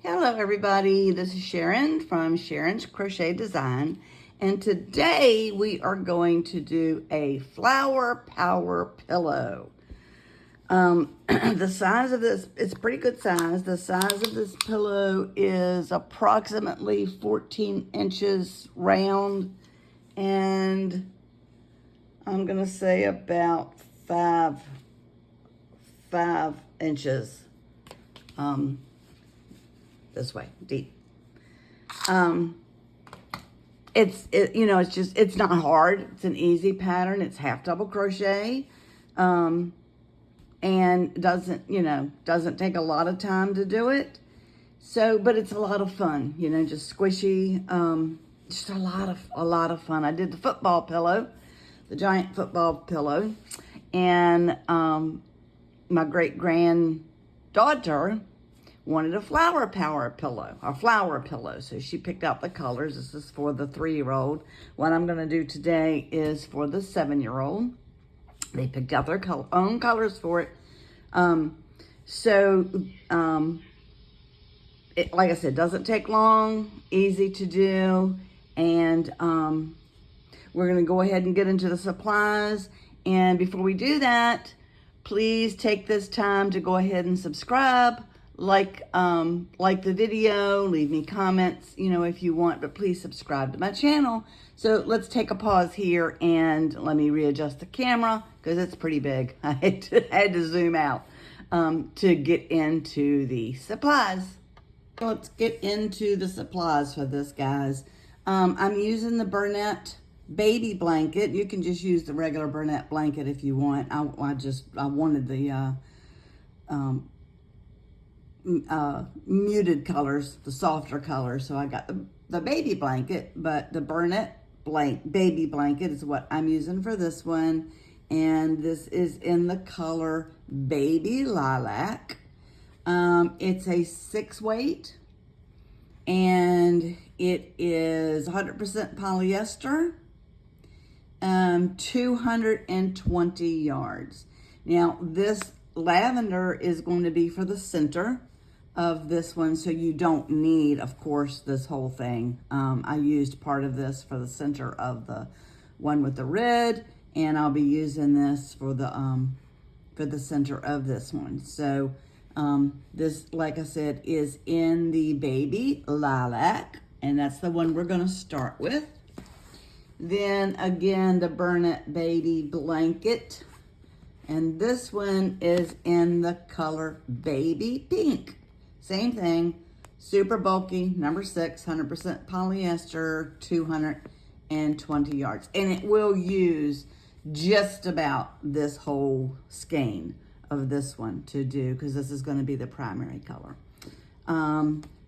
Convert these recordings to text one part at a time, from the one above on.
Hello everybody, this is Sharon from Sharon's Crochet Design, and today we are going to do a flower power pillow. The size of this, it's pretty good size. The size of this pillow is approximately 14 inches round, and I'm gonna say about five inches this way deep. It's not hard. It's an easy pattern. It's half double crochet, and doesn't take a lot of time to do it. So, but it's a lot of fun, just squishy, just a lot of fun. I did the football pillow, the giant football pillow, and my great granddaughter wanted a flower pillow. So she picked out the colors. This is for the 3-year-old. What I'm going to do today is for the 7-year-old. They picked out their own colors for it. It, like I said, doesn't take long, easy to do. And we're going to go ahead and get into the supplies. And before we do that, please take this time to go ahead and subscribe. Like the video, leave me comments, if you want, but please subscribe to my channel. So let's take a pause here and let me readjust the camera because it's pretty big. I had to zoom out to get into the supplies. Let's get into the supplies for this, guys. I'm using the Bernette baby blanket. You can just use the regular Bernette blanket if you want. I wanted the muted colors, the softer colors, so I got the baby blanket, but the Bernette baby blanket is what I'm using for this one, and this is in the color Baby Lilac. It's a 6 weight, and it is 100% polyester, 220 yards. Now this lavender is going to be for the center of this one, so you don't need, of course, this whole thing. I used part of this for the center of the one with the red, and I'll be using this for the center of this one. So this, like I said, is in the Baby Lilac, and that's the one we're going to start with. Then again, the Bernette baby blanket, and this one is in the color Baby Pink. Same thing, super bulky, number 6, 100% polyester, 220 yards. And it will use just about this whole skein of this one to do, because this is going to be the primary color.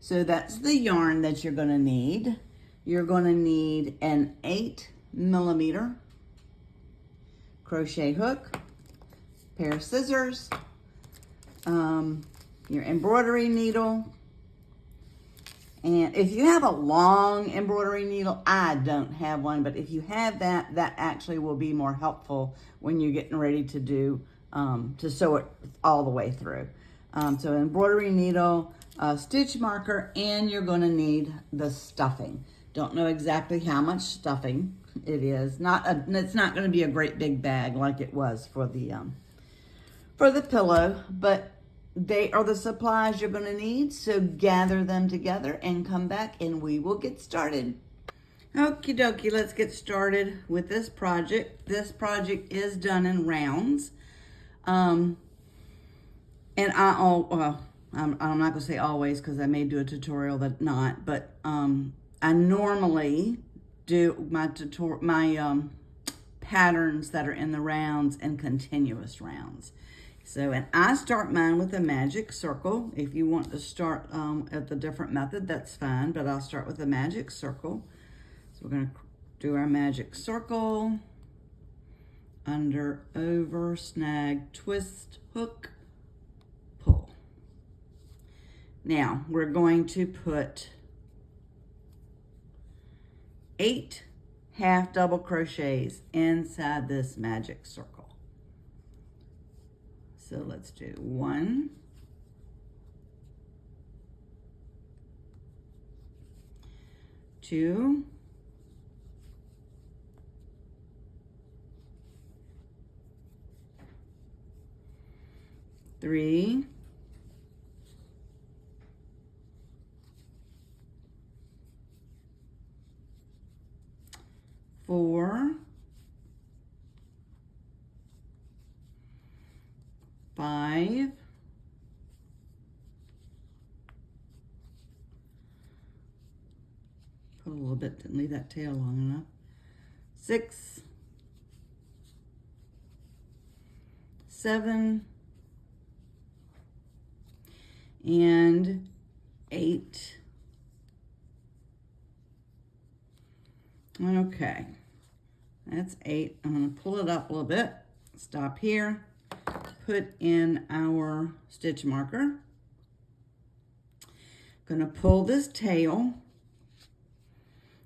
So that's the yarn that you're going to need. You're going to need an 8mm crochet hook, pair of scissors, your embroidery needle, and if you have a long embroidery needle, I don't have one, but if you have that, that actually will be more helpful when you're getting ready to do to sew it all the way through. So embroidery needle, stitch marker, and you're going to need the stuffing. Don't know exactly how much stuffing it is. It's not going to be a great big bag like it was for the pillow, but they are the supplies you're going to need. So gather them together and come back and we will get started. Okie dokie, let's get started with this project. This project is done in rounds. And I'm not going to say always because I may do a tutorial that not, but I normally do my patterns that are in the rounds and continuous rounds. So, and I start mine with a magic circle. If you want to start at the different method, that's fine, but I'll start with a magic circle. So we're going to do our magic circle, under, over, snag, twist, hook, pull. Now, we're going to put 8 half double crochets inside this magic circle. So let's do 1, 2, 3, 4, 5, didn't leave that tail long enough, 6, 7, and 8. Okay, that's 8. I'm going to pull it up a little bit, stop here, put in our stitch marker. Going to pull this tail.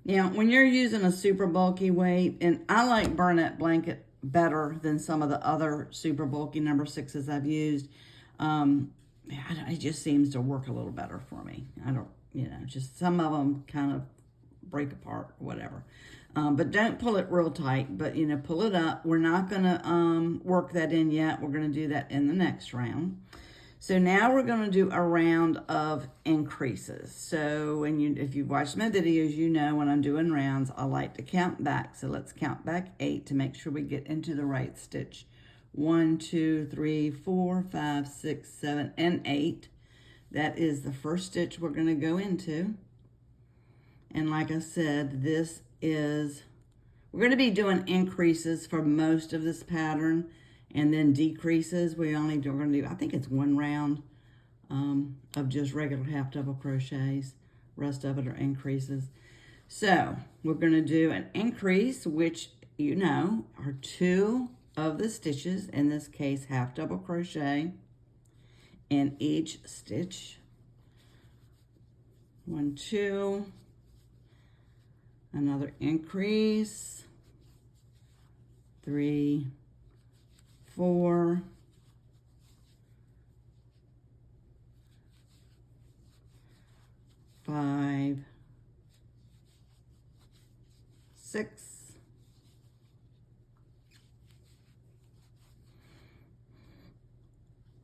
Now, when you're using a super bulky weight, and I like Burnett blanket better than some of the other super bulky number 6s I've used, it just seems to work a little better for me. I don't, just some of them kind of break apart, whatever. But don't pull it real tight, but, pull it up. We're not going to work that in yet. We're going to do that in the next round. So now we're going to do a round of increases. So if you've watched my videos, you know when I'm doing rounds, I like to count back. So let's count back 8 to make sure we get into the right stitch. 1, 2, 3, 4, 5, 6, 7, and 8. That is the first stitch we're going to go into. And like I said, we're going to be doing increases for most of this pattern. And then decreases, we're going to do, I think it's 1 round of just regular half double crochets. Rest of it are increases. So we're going to do an increase, which are 2 of the stitches, in this case half double crochet in each stitch. 1, 2, another increase, 3, 4, 5, 6,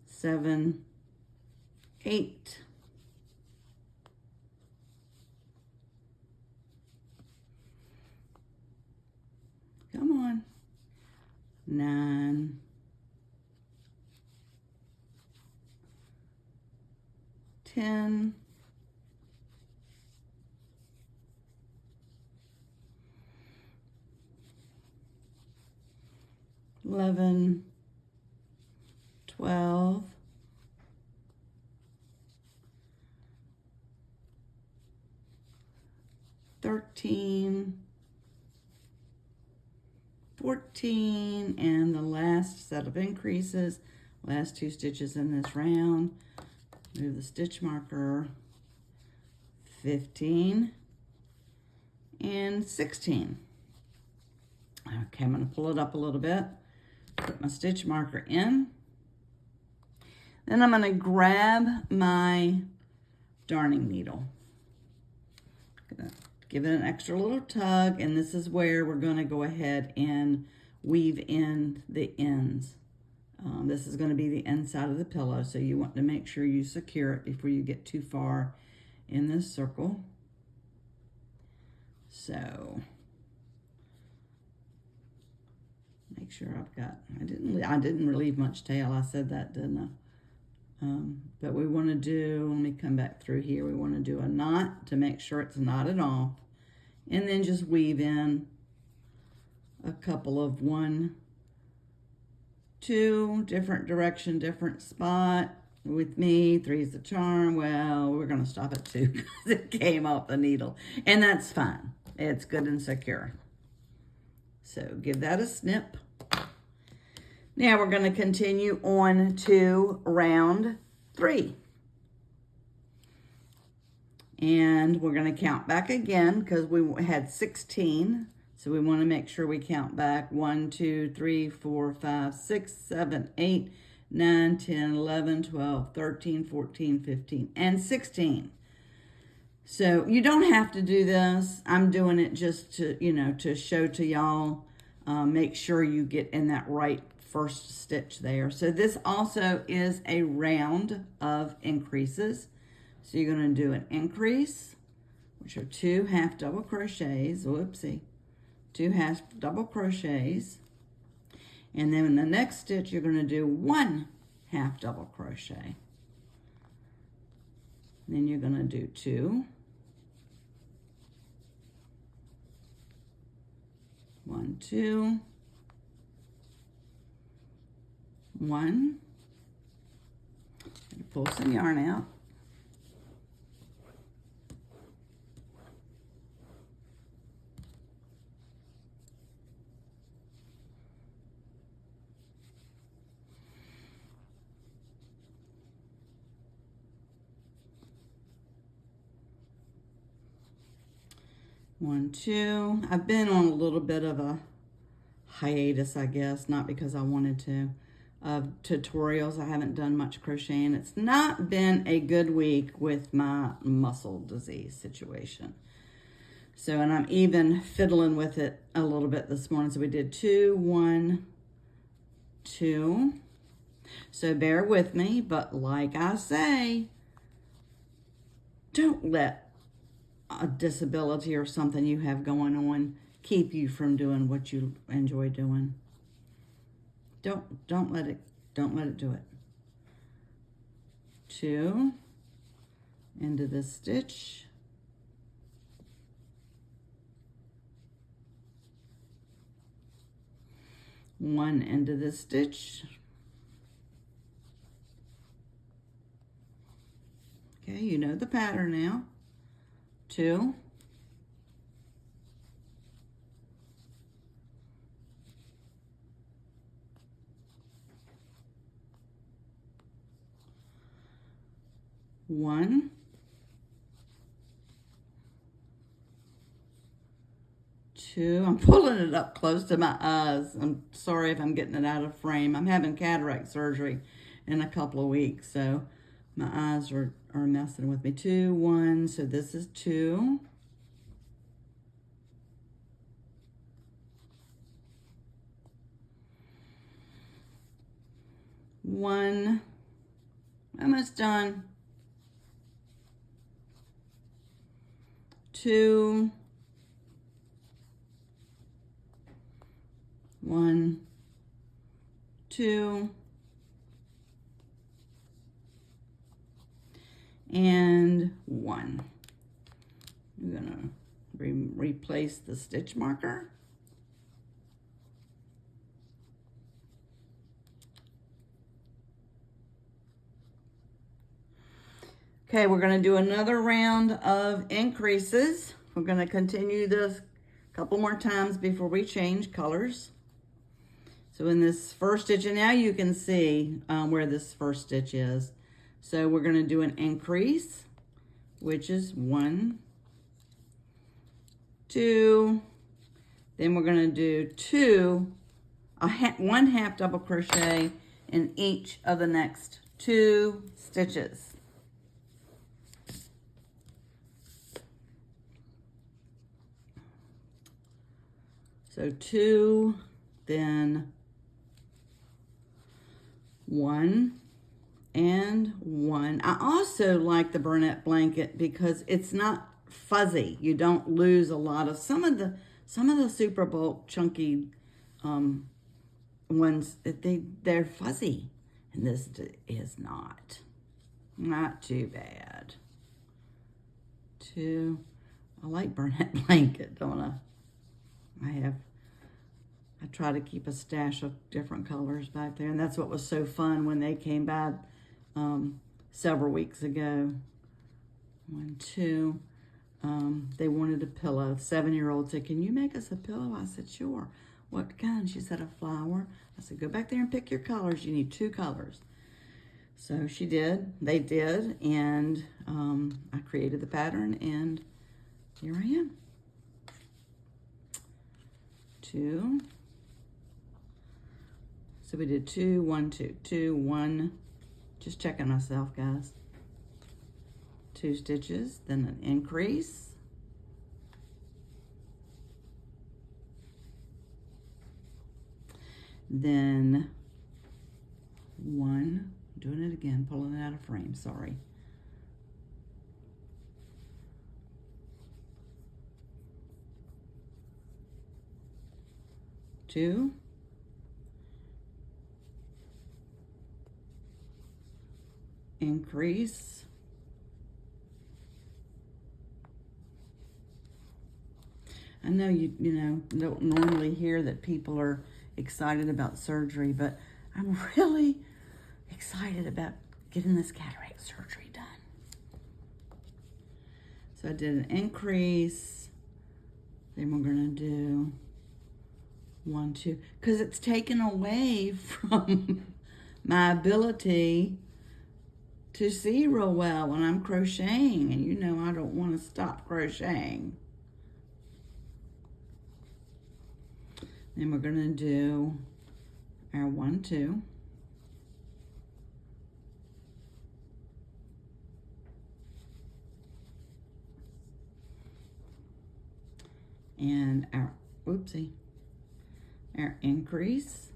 7, 8, 9, 10, 11, 12, 13, 14, and the last set of increases, last 2 stitches in this round. Move the stitch marker, 15 and 16. Okay, I'm going to pull it up a little bit, put my stitch marker in. Then I'm going to grab my darning needle. Gonna give it an extra little tug, and this is where we're going to go ahead and weave in the ends. This is going to be the inside of the pillow, so you want to make sure you secure it before you get too far in this circle. So make sure I've got, I didn't relieve much tail. I said that, didn't I? But we want to do, let me come back through here. We want to do a knot to make sure it's knotted off, and then just weave in a couple of 1, 2, different direction, different spot. With me, 3 is the charm. Well, we're going to stop at 2 because it came off the needle, and that's fine. It's good and secure. So give that a snip. Now we're going to continue on to round 3. And we're going to count back again because we had 16. So we want to make sure we count back 1, 2, 3, 4, 5, 6, 7, 8, 9, 10, 11, 12, 13, 14, 15, and 16. So you don't have to do this. I'm doing it just to, you know, to show to y'all. Make sure you get in that right first stitch there. So this also is a round of increases. So you're going to do an increase, which are 2 half double crochets. Whoopsie. 2 half double crochets. And then in the next stitch, you're going to do 1 half double crochet. Then you're going to do 2. 1, 2, 1. Pull some yarn out. One, 2. I've been on a little bit of a hiatus, I guess, not because I wanted to, of tutorials. I haven't done much crocheting. It's not been a good week with my muscle disease situation. So, and I'm even fiddling with it a little bit this morning. So we did 2, 1, 2. So bear with me, but like I say, don't let a disability or something you have going on keep you from doing what you enjoy doing. Don't let it do it. 2 into this stitch. 1 into this stitch. Okay, you know the pattern now. 2. 1. 2. I'm pulling it up close to my eyes. I'm sorry if I'm getting it out of frame. I'm having cataract surgery in a couple of weeks, so my eyes are messing with me. 2, 1, so this is 2. 1. Almost done. 2. 1, 2. And 1. I'm gonna replace the stitch marker. Okay, we're gonna do another round of increases. We're gonna continue this a couple more times before we change colors. So in this first stitch, and now you can see where this first stitch is. So we're gonna do an increase, which is 1, 2, then we're gonna do 1 half double crochet in each of the next 2 stitches. So 2, then 1 and 1. I also like the Burnett blanket because it's not fuzzy. You don't lose a lot of some of the super bulk chunky ones. They're fuzzy, and this is not too bad. 2. I like Burnett blanket, don't I? I try to keep a stash of different colors back there, and that's what was so fun when they came by several weeks ago. 1, 2. They wanted a pillow. The 7-year-old said, "Can you make us a pillow?" I said, "Sure." "What kind?" She said, "A flower." I said, "Go back there and pick your colors. You need 2 colors." So she did. They did, and I created the pattern, and here I am. 2. So we did 2, 1, 2, 2, 1. Just checking myself, guys. 2 stitches, then an increase, then 1, doing it again, pulling it out of frame, sorry. 2, increase, I know you don't normally hear that people are excited about surgery, but I'm really excited about getting this cataract surgery done. So I did an increase, then we're gonna do 1, 2, because it's taken away from my ability to see real well when I'm crocheting, and you know I don't want to stop crocheting. Then we're gonna do our 1, 2. And our, whoopsie, our increase.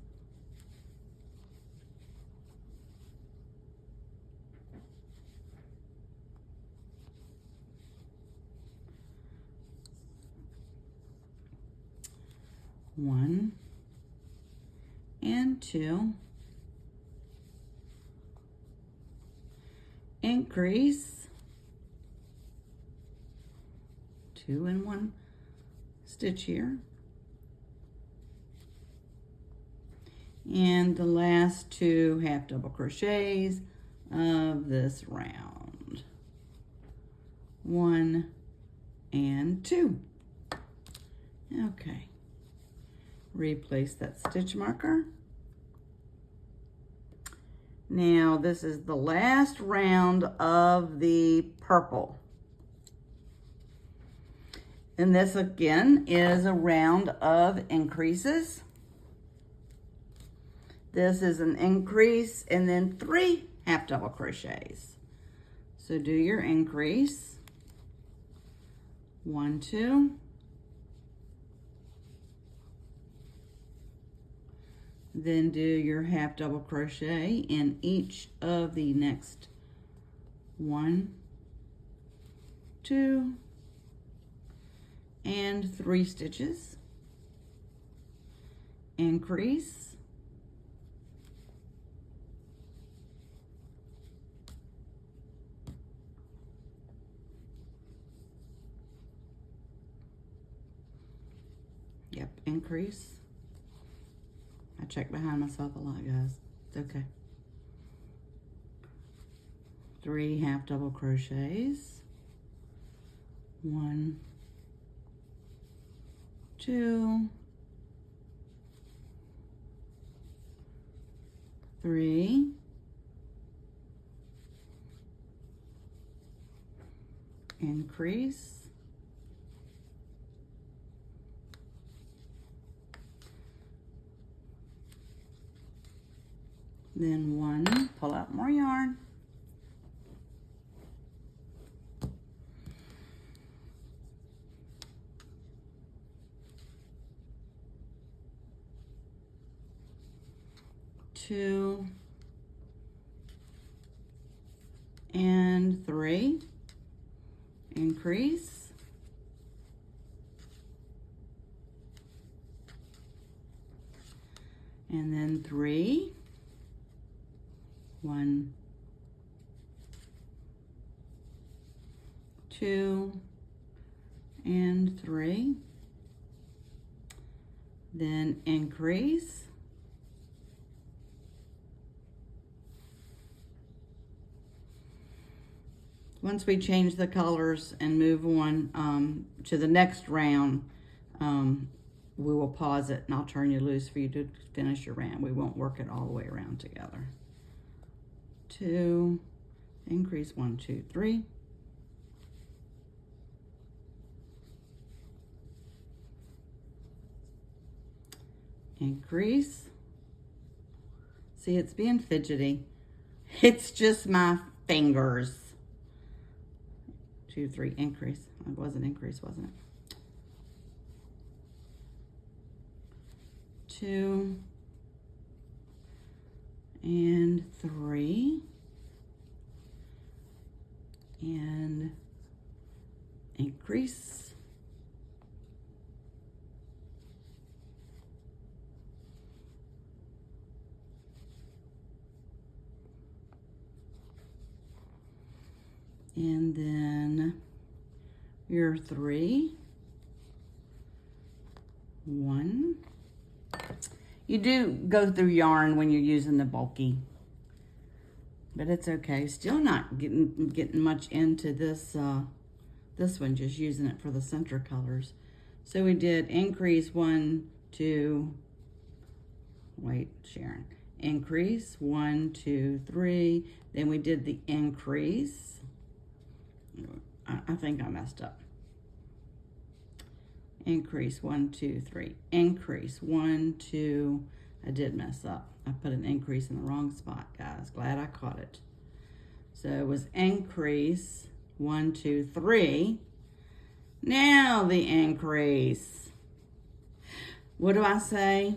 One and 2, increase, 2 and 1 stitch here, and the last 2 half double crochets of this round, 1 and 2. Okay. Replace that stitch marker. Now this is the last round of the purple. And this again is a round of increases. This is an increase and then 3 half double crochets. So do your increase. 1, 2. Then do your half double crochet in each of the next 1, 2, and 3 stitches. Increase. Yep, increase. I check behind myself a lot, guys. It's okay. 3 half double crochets. 1, 2, 3, increase, then 1, pull out more yarn, two, and 3, increase, and then 3, 1, 2, and 3, then increase, once we change the colors and move on to the next round, we will pause it and I'll turn you loose for you to finish your round. We won't work it all the way around together. 2, increase, 1, 2, 3. Increase. See, it's being fidgety. It's just my fingers. 2, 3, increase. It was an increase, wasn't it? 2 and 3 and increase. And then your 3, 1. You do go through yarn when you're using the bulky, but it's okay. Still not getting much into this this one, just using it for the center colors. So we did increase 1, 2. Wait, Sharon. Increase 1, 2, 3. Then we did the increase. I think I messed up. Increase 1, 2, 3. Increase 1, 2. I did mess up. I put an increase in the wrong spot, guys. Glad I caught it. So it was increase 1, 2, 3. Now the increase. What do I say?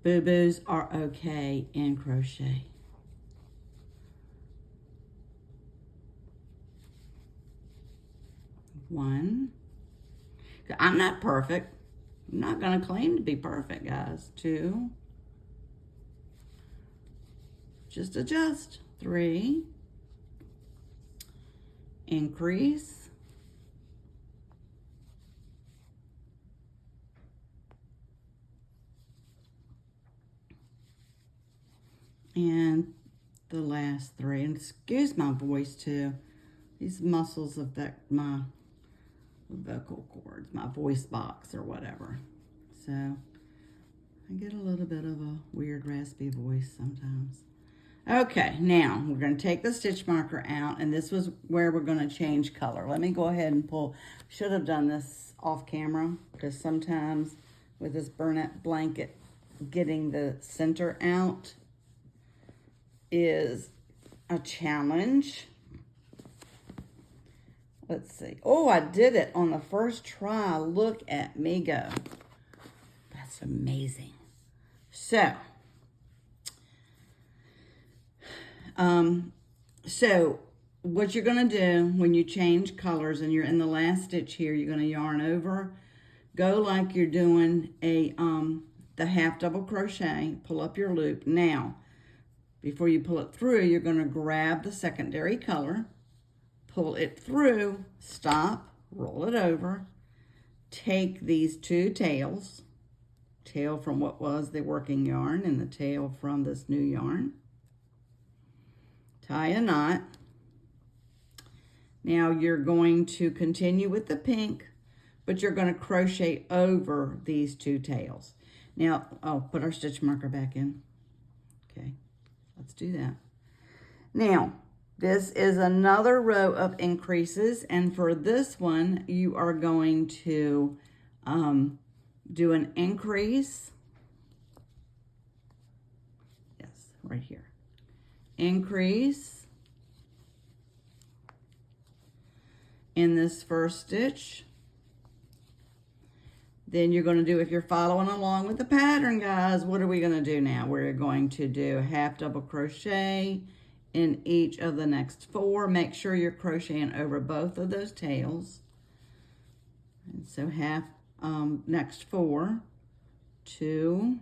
Boo-boos are okay in crochet. One. I'm not perfect. I'm not going to claim to be perfect, guys. 2. Just adjust. 3. Increase. And the last 3. And excuse my voice too. These muscles affect my vocal cords, my voice box or whatever. So I get a little bit of a weird raspy voice sometimes. Okay, now we're going to take the stitch marker out, and this was where we're going to change color. Let me go ahead and pull. Should have done this off camera, because sometimes with this burlap blanket, getting the center out is a challenge. Let's see. Oh, I did it on the first try. Look at me go. That's amazing. So what you're going to do when you change colors and you're in the last stitch here, you're going to yarn over. Go like you're doing a the half double crochet. Pull up your loop. Now, before you pull it through, you're going to grab the secondary color. Pull it through, stop, roll it over, take these 2 tails, tail from what was the working yarn and the tail from this new yarn, tie a knot. Now you're going to continue with the pink, but you're going to crochet over these 2 tails. Now, put our stitch marker back in. Okay, let's do that. Now, this is another row of increases, and for this one, you are going to do an increase. Yes, right here. Increase in this first stitch. Then you're going to do, if you're following along with the pattern, guys, what are we going to do now? We're going to do half double crochet in each of the next 4. Make sure you're crocheting over both of those tails. And so half, next 4, 2,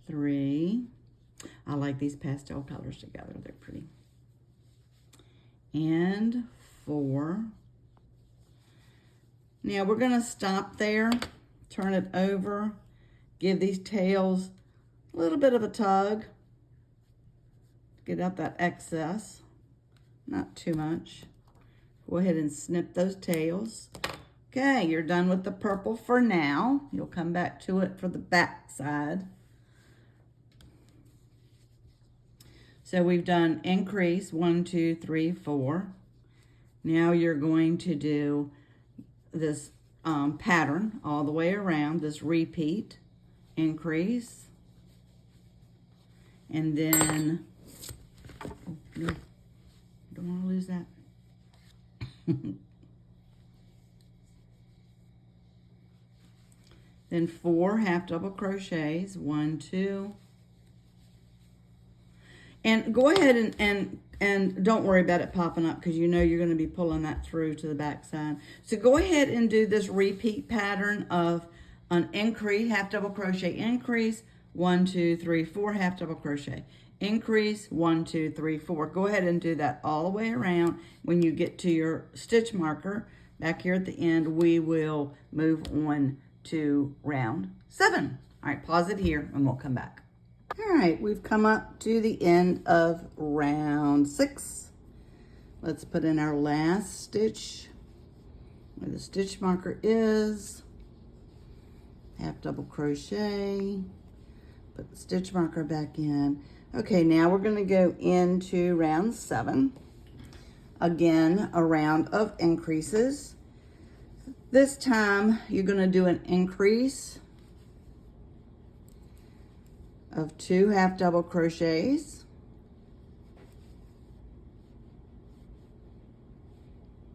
3. I like these pastel colors together. They're pretty. And 4. Now we're going to stop there, turn it over, give these tails a little bit of a tug, get out that excess, not too much. Go ahead and snip those tails. Okay, you're done with the purple for now. You'll come back to it for the back side. So we've done increase 1, 2, 3, 4. Now you're going to do this pattern all the way around, this repeat, increase, and then No, don't want to lose that. Then 4 half double crochets, 1, 2. And go ahead and don't worry about it popping up, because you know you're going to be pulling that through to the back side. So go ahead and do this repeat pattern of an increase, half double crochet increase, 1, 2, 3, 4, half double crochet increase, 1, 2, 3, 4. Go ahead and do that all the way around. When you get to your stitch marker back here at the end, we will move on to round 7. All right, pause it here and we'll come back. All right, we've come up to the end of round 6. Let's put in our last stitch where the stitch marker is. Half double crochet, put the stitch marker back in. Okay, now we're going to go into round 7. Again, a round of increases. This time you're going to do an increase of 2 half double crochets.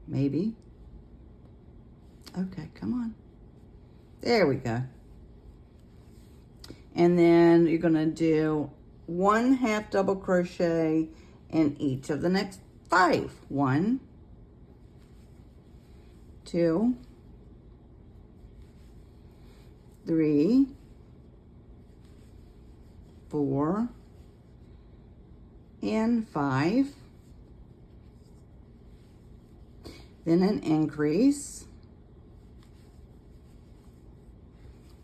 Maybe. Okay, come on. There we go. And then you're going to do 1 half double crochet in each of the next 5. 1, 2, 3, 4, and 5. Then an increase,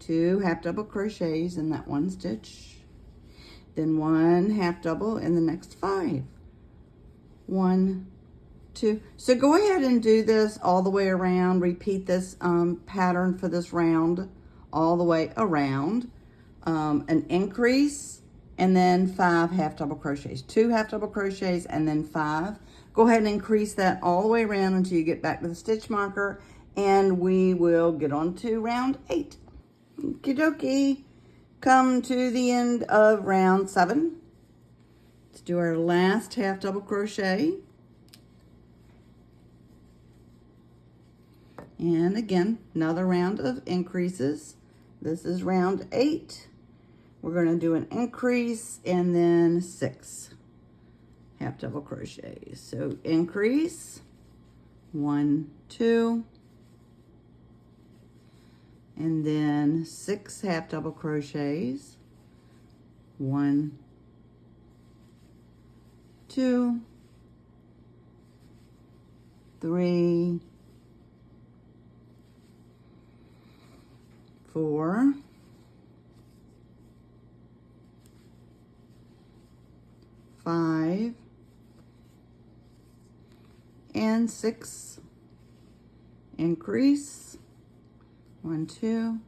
2 half double crochets in that one stitch, then 1 half double in the next 5. 1, 2. So go ahead and do this all the way around. Repeat this pattern for this round all the way around. An increase, and then 5 half double crochets, 2 half double crochets, and then 5. Go ahead and increase that all the way around until you get back to the stitch marker, and we will get on to round 8. Okie dokie. Come to the end of round 7. Let's do our last half double crochet. And again, another round of increases. This is round 8. We're going to do an increase and then 6 half double crochets. So increase, 1, 2, and then 6 half double crochets, 1, 2, 3, 4, 5, and 6. Increase, 1, 2,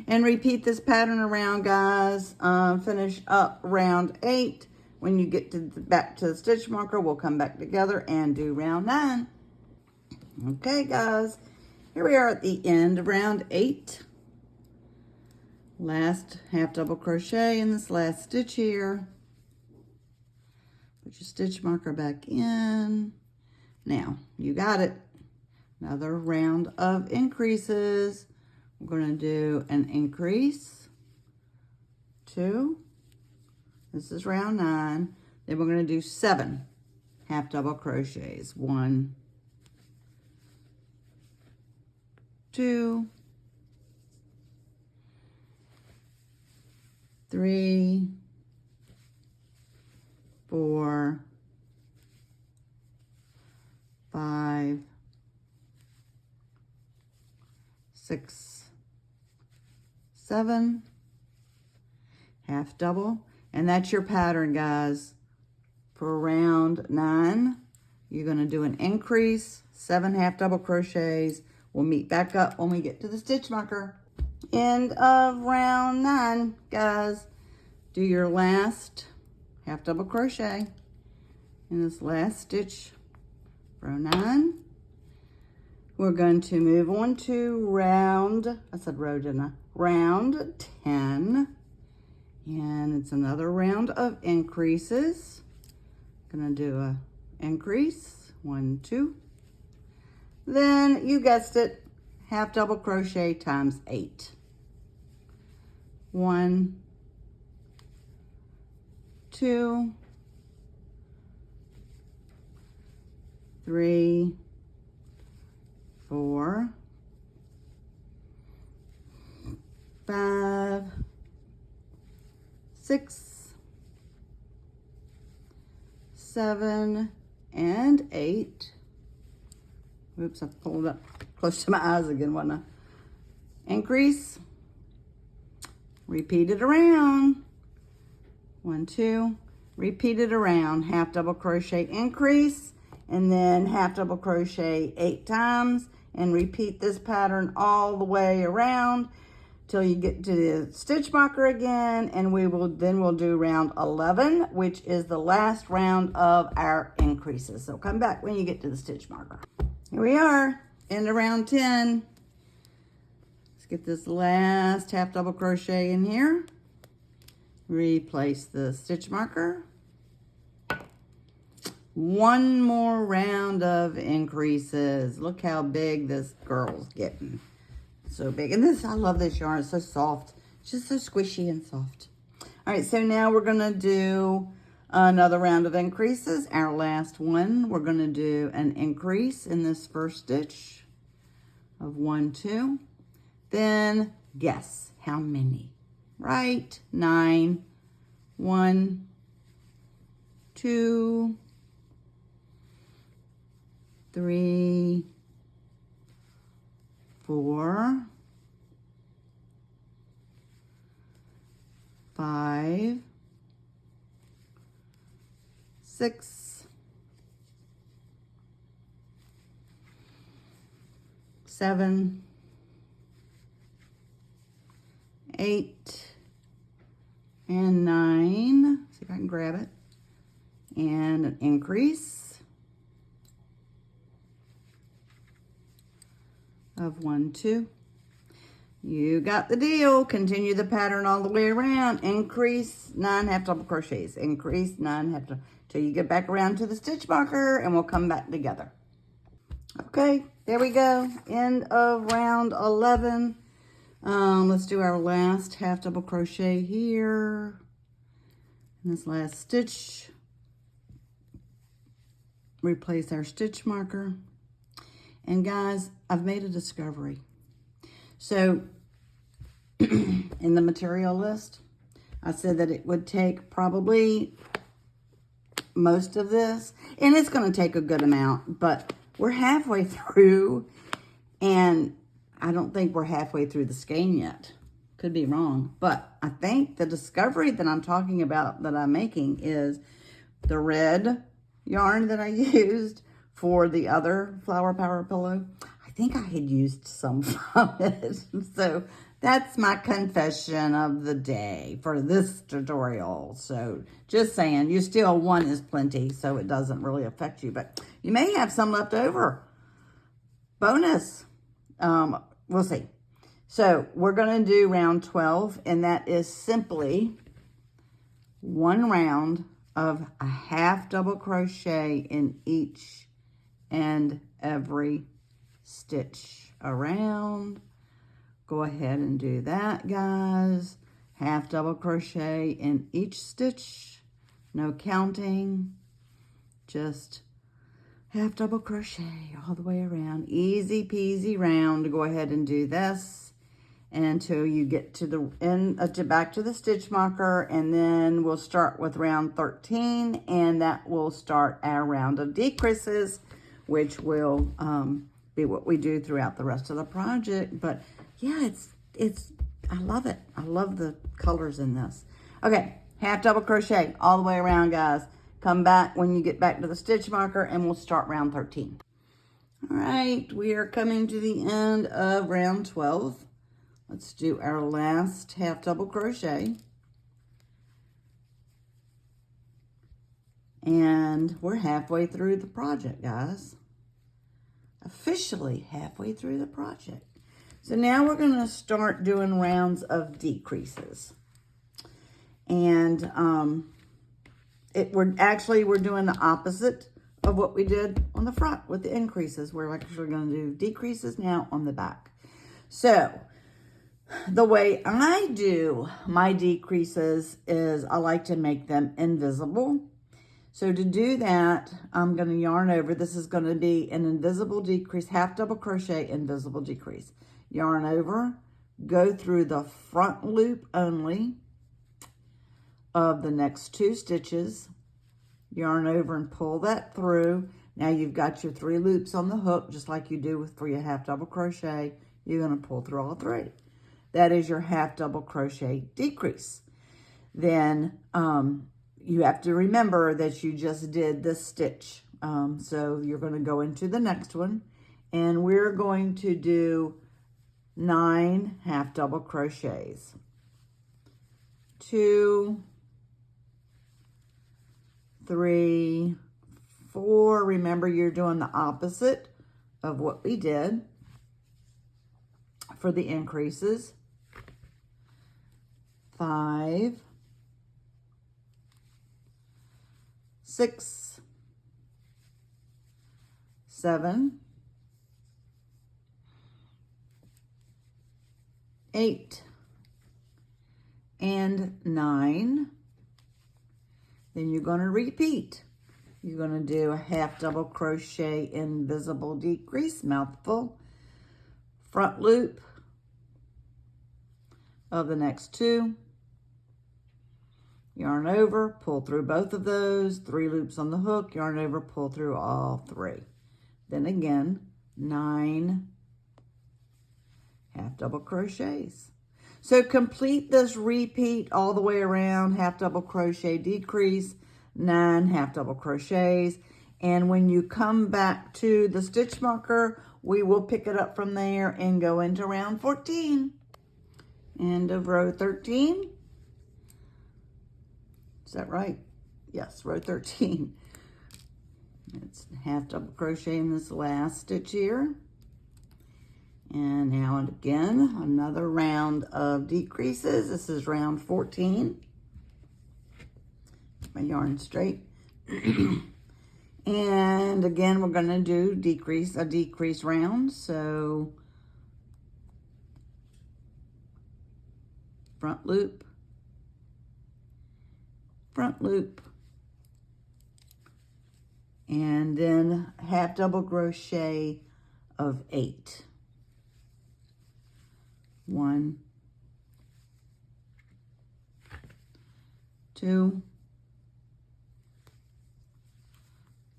and repeat this pattern around, guys. Finish up round 8. When you get to back to the stitch marker, we'll come back together and do round 9. Okay, guys, here we are at the end of round 8. Last half double crochet in this last stitch here. Put your stitch marker back in. Now, you got it. Another round of increases. We're going to do an increase, 2. This is round 9. Then we're going to do 7 half double crochets. 1, 2, 3, 4, 5, 6, 7, half double, and that's your pattern, guys. For round 9, you're going to do an increase, 7 half double crochets. We'll meet back up when we get to the stitch marker. End of round 9, guys. Do your last half double crochet in this last stitch, row 9. We're going to move on to round, I said row, didn't I? Round 10. And it's another round of increases. Gonna do a increase, 1, 2. Then you guessed it, half double crochet times 8. 1, 2, 3, 4, 5, 6, 7, and 8. Oops, I pulled up close to my eyes again, wasn't I? Increase. Repeat it around. 1, 2. Repeat it around. Half double crochet, increase, and then half double crochet 8 times, and repeat this pattern all the way around till you get to the stitch marker again, and we'll do round 11, which is the last round of our increases. So come back when you get to the stitch marker. Here we are, into round 10. Let's get this last half double crochet in here. Replace the stitch marker. One more round of increases. Look how big this girl's getting. So big. And this, I love this yarn. It's so soft. It's just so squishy and soft. All right, so now we're going to do another round of increases. Our last one, we're going to do an increase in this first stitch of 1, 2. Then guess how many? Right, 9. 1, 2, 3, 4, 5, 6, 7, 8, and 9. See if I can grab it. And an increase of 1, 2. You got the deal. Continue the pattern all the way around. Increase 9 half double crochets. Increase 9 half double till you get back around to the stitch marker, and we'll come back together. Okay, there we go. End of round 11. Let's do our last half double crochet here in this last stitch. Replace our stitch marker. And guys, I've made a discovery. So in the material list, I said that it would take probably most of this, and it's going to take a good amount, but we're halfway through, and I don't think we're halfway through the skein yet. Could be wrong, but I think the discovery that I'm talking about, that I'm making, is the red yarn that I used for the other Flower Power pillow. I think I had used some from it. So that's my confession of the day for this tutorial. So just saying, you still, one is plenty, so it doesn't really affect you, but you may have some left over. Bonus. We'll see. So we're going to do round 12, and that is simply one round of a half double crochet in each and every stitch around. Go ahead and do that, guys. Half double crochet in each stitch. No counting. Just half double crochet all the way around. Easy peasy round. Go ahead and do this until you get to the end, back to the stitch marker, and then we'll start with round 13, and that will start our round of decreases, which will be what we do throughout the rest of the project. But yeah, I love it. I love the colors in this. Okay, half double crochet all the way around, guys. Come back when you get back to the stitch marker, and we'll start round 13. All right, we are coming to the end of round 12. Let's do our last half double crochet. And we're halfway through the project, guys. Officially halfway through the project. So now we're going to start doing rounds of decreases. And we're doing the opposite of what we did on the front with the increases. We're actually going to do decreases now on the back. So the way I do my decreases is I like to make them invisible. So to do that, I'm going to yarn over. This is going to be an invisible decrease, half double crochet, invisible decrease. Yarn over, go through the front loop only of the next 2 stitches, yarn over and pull that through. Now you've got your 3 loops on the hook, just like you do for your half double crochet. You're going to pull through all 3. That is your half double crochet decrease. Then you have to remember that you just did this stitch. So you're going to go into the next one, and we're going to do 9 half double crochets. 2, 3, 4. Remember, you're doing the opposite of what we did for the increases. 5, 6, 7, 8, and 9. Then you're going to repeat. You're going to do a half double crochet invisible decrease, mouthful, front loop of the next 2, yarn over, pull through both of those, 3 loops on the hook, yarn over, pull through all 3. Then again, 9 half double crochets. So complete this repeat all the way around, half double crochet decrease, 9 half double crochets. And when you come back to the stitch marker, we will pick it up from there and go into round 14. End of row 13. Is that right? Yes, row 13. It's half double crochet in this last stitch here. And now and again, another round of decreases. This is round 14. Get my yarn straight. And again, we're going to do a decrease round. So front loop, and then half double crochet of 8. 1, 2,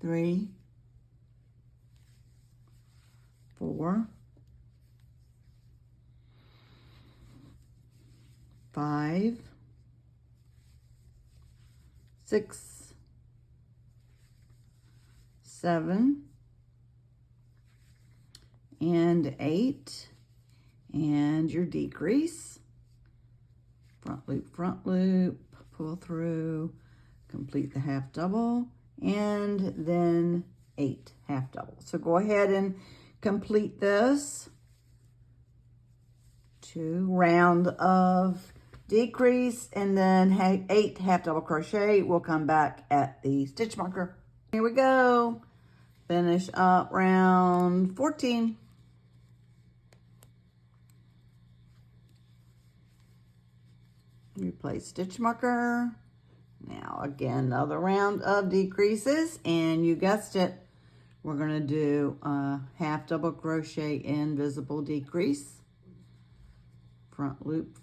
3, 4, 5, 6, 7, and 8. And your decrease, front loop, pull through, complete the half double, and then 8 half double. So go ahead and complete this 2 round of decrease, and then 8 half double crochet. We'll come back at the stitch marker. Here we go. Finish up round 14. Replace stitch marker. Now again, another round of decreases, and you guessed it, we're going to do a half double crochet invisible decrease, front loop,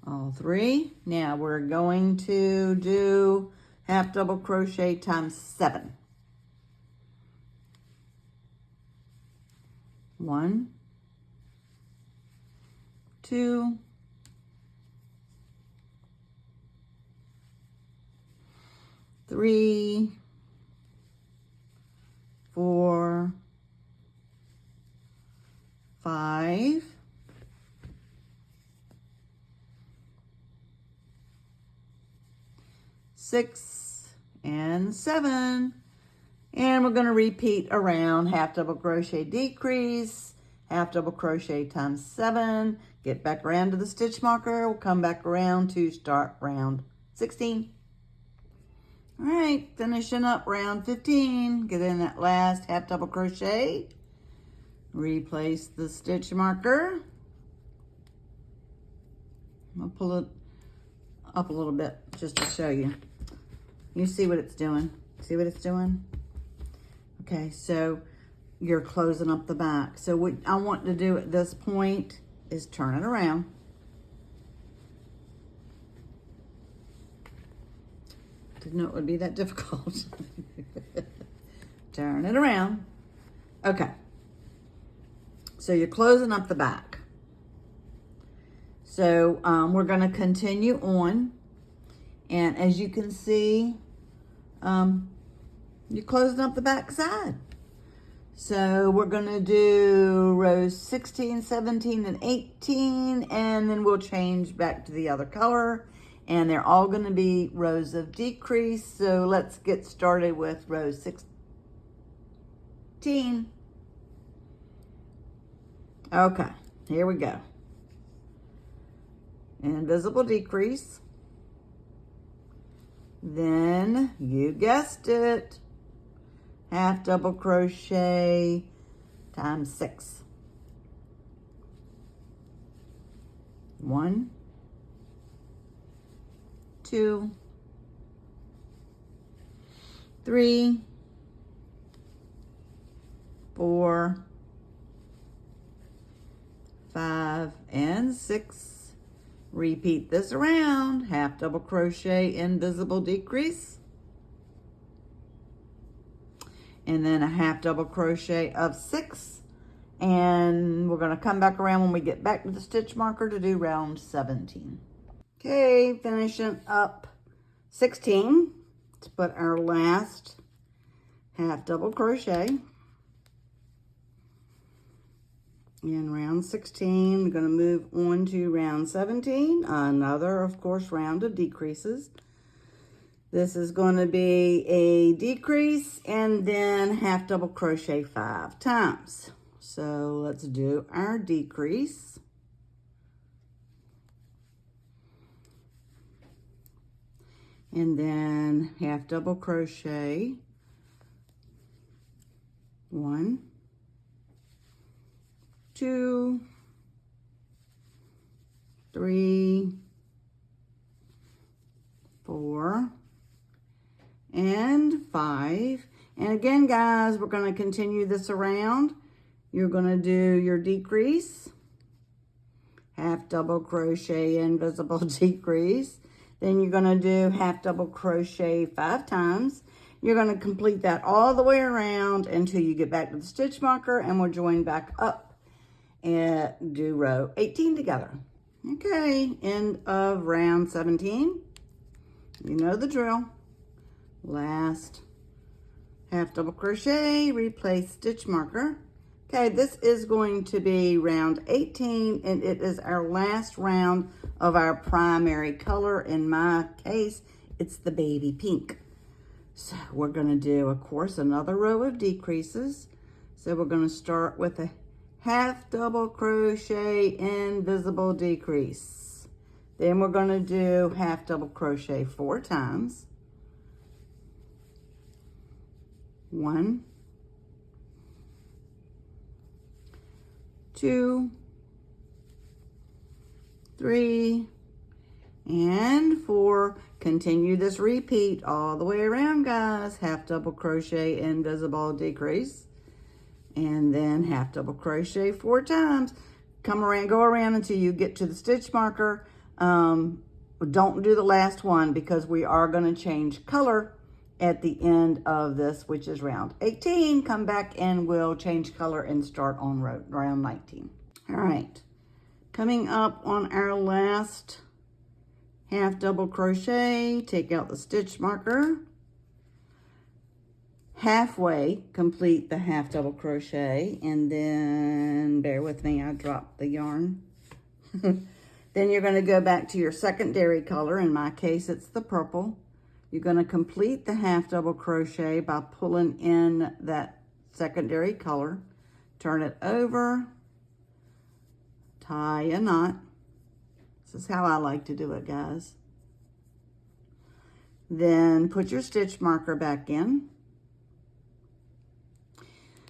all 3. Now we're going to do half double crochet times 7. 1, 2, 3, 4, 5, 6, and 7. And we're going to repeat around half double crochet decrease, half double crochet times 7, get back around to the stitch marker, we'll come back around to start round 16. All right, finishing up round 15, get in that last half double crochet, replace the stitch marker. I'll pull it up a little bit just to show you. You see what it's doing? See what it's doing? Okay, so you're closing up the back. So what I want to do at this point is turn it around. Didn't know it would be that difficult. Turn it around. Okay. So you're closing up the back. So we're going to continue on. And as you can see, you're closing up the back side. So we're going to do rows 16, 17, and 18, and then we'll change back to the other color. And they're all going to be rows of decrease. So let's get started with row 16. Okay, here we go. Invisible decrease. Then, you guessed it, half double crochet times 6. 1, 2, 3, 4, 5, and 6. Repeat this around, half double crochet, invisible decrease. And then a half double crochet of 6. And we're going to come back around when we get back to the stitch marker to do round 17. Okay, finishing up 16. Let's put our last half double crochet in round 16. We're going to move on to round 17. Another, of course, round of decreases. This is going to be a decrease and then half double crochet 5 times. So let's do our decrease. And then half double crochet 1, 2, 3, 4, and 5. And again, guys, we're going to continue this around. You're going to do your decrease, half double crochet, invisible decrease. Then you're going to do half double crochet 5 times. You're going to complete that all the way around until you get back to the stitch marker, and we'll join back up and do row 18 together. Okay, end of round 17. You know the drill. Last half double crochet, replace stitch marker. Okay, this is going to be round 18, and it is our last round of our primary color. In my case, it's the baby pink. So we're going to do, of course, another row of decreases. So we're going to start with a half double crochet, invisible decrease. Then we're going to do half double crochet 4 times. 1, 2, 3, and 4. Continue this repeat all the way around, guys. Half double crochet, invisible decrease, and then half double crochet 4 times. Come around, go around until you get to the stitch marker. Don't do the last one because we are going to change color at the end of this, which is round 18. Come back and we'll change color and start on round 19. All right, coming up on our last half double crochet, take out the stitch marker, halfway complete the half double crochet, and then bear with me, I dropped the yarn. Then you're going to go back to your secondary color. In my case, it's the purple. You're going to complete the half double crochet by pulling in that secondary color, turn it over, tie a knot. This is how I like to do it, guys. Then put your stitch marker back in.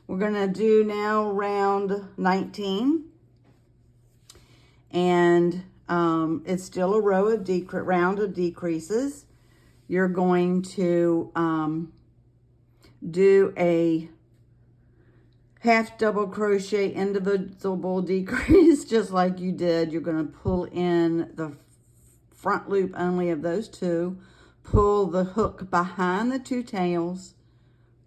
We're gonna do now round 19. And it's still a round of decreases. You're going to do a half double crochet indivisible decrease just like you did. You're going to pull in the front loop only of those two, pull the hook behind the two tails,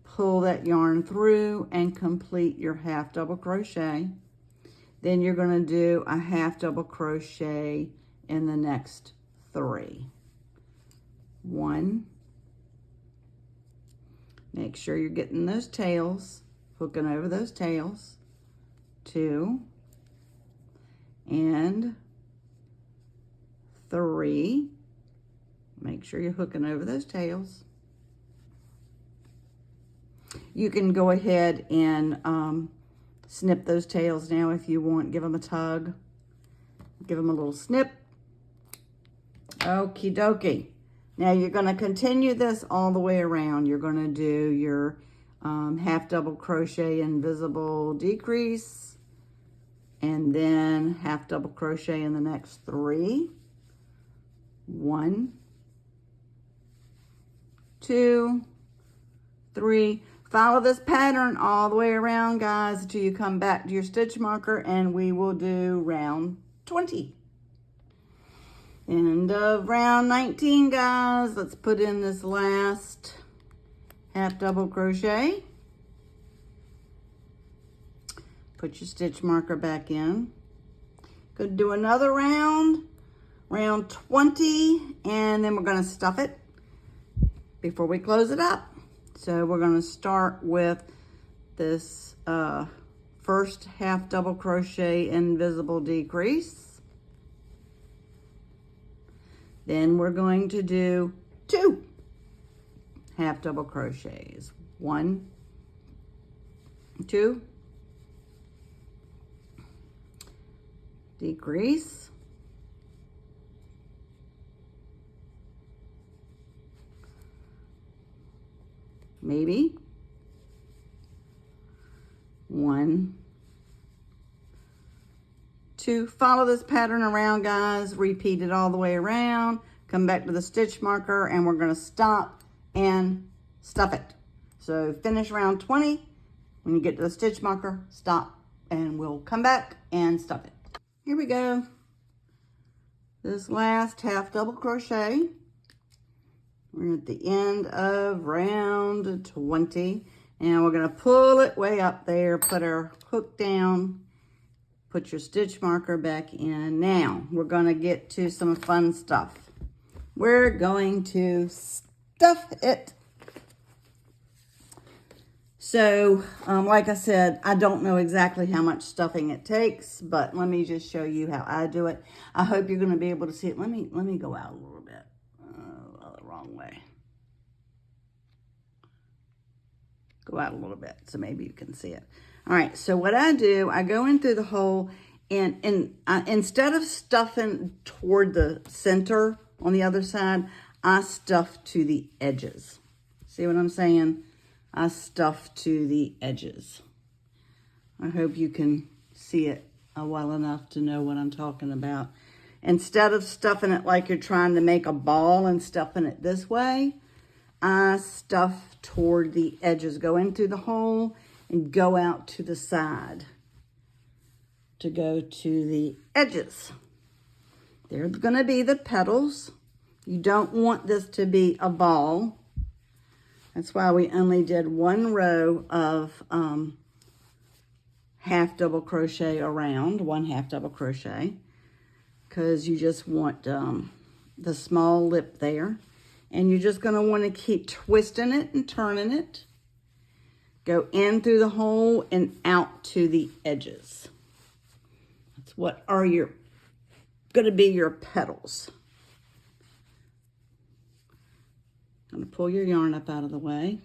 pull that yarn through and complete your half double crochet. Then you're going to do a half double crochet in the next 3. 1. Make sure you're getting those tails, hooking over those tails. 2 and 3. Make sure you're hooking over those tails. You can go ahead and snip those tails now if you want. Give them a tug. Give them a little snip. Okie dokie. Now you're going to continue this all the way around. You're going to do your half double crochet invisible decrease, and then half double crochet in the next 3. 1, 2, 3. Follow this pattern all the way around, guys, until you come back to your stitch marker, and we will do round 20. End of round 19, guys. Let's put in this last half double crochet. Put your stitch marker back in. Could do another round 20, and then we're going to stuff it before we close it up. So we're going to start with this first half double crochet invisible decrease. Then we're going to do 2 half double crochets. 1, 2, decrease, maybe 1, 2. Follow this pattern around, guys. Repeat it all the way around. Come back to the stitch marker, and we're going to stop and stuff it. So finish round 20. When you get to the stitch marker, stop, and we'll come back and stuff it. Here we go. This last half double crochet. We're at the end of round 20, and we're going to pull it way up there, put our hook down, put your stitch marker back in. Now we're going to get to some fun stuff. We're going to stuff it. So like I said, I don't know exactly how much stuffing it takes, but let me just show you how I do it. I hope you're going to be able to see it. Let me go out a little bit. The wrong way. Go out a little bit so maybe you can see it. All right, so what I do, I go in through the hole, and instead of stuffing toward the center on the other side, I stuff to the edges. See what I'm saying? I stuff to the edges. I hope you can see it well enough to know what I'm talking about. Instead of stuffing it like you're trying to make a ball and stuffing it this way, I stuff toward the edges. Go in through the hole and go out to the side to go to the edges. There's going to be the petals. You don't want this to be a ball. That's why we only did 1 row of half double crochet around, 1 half double crochet, because you just want the small lip there. And you're just going to want to keep twisting it and turning it. Go in through the hole and out to the edges. That's what are going to be your petals. I'm going to pull your yarn up out of the way.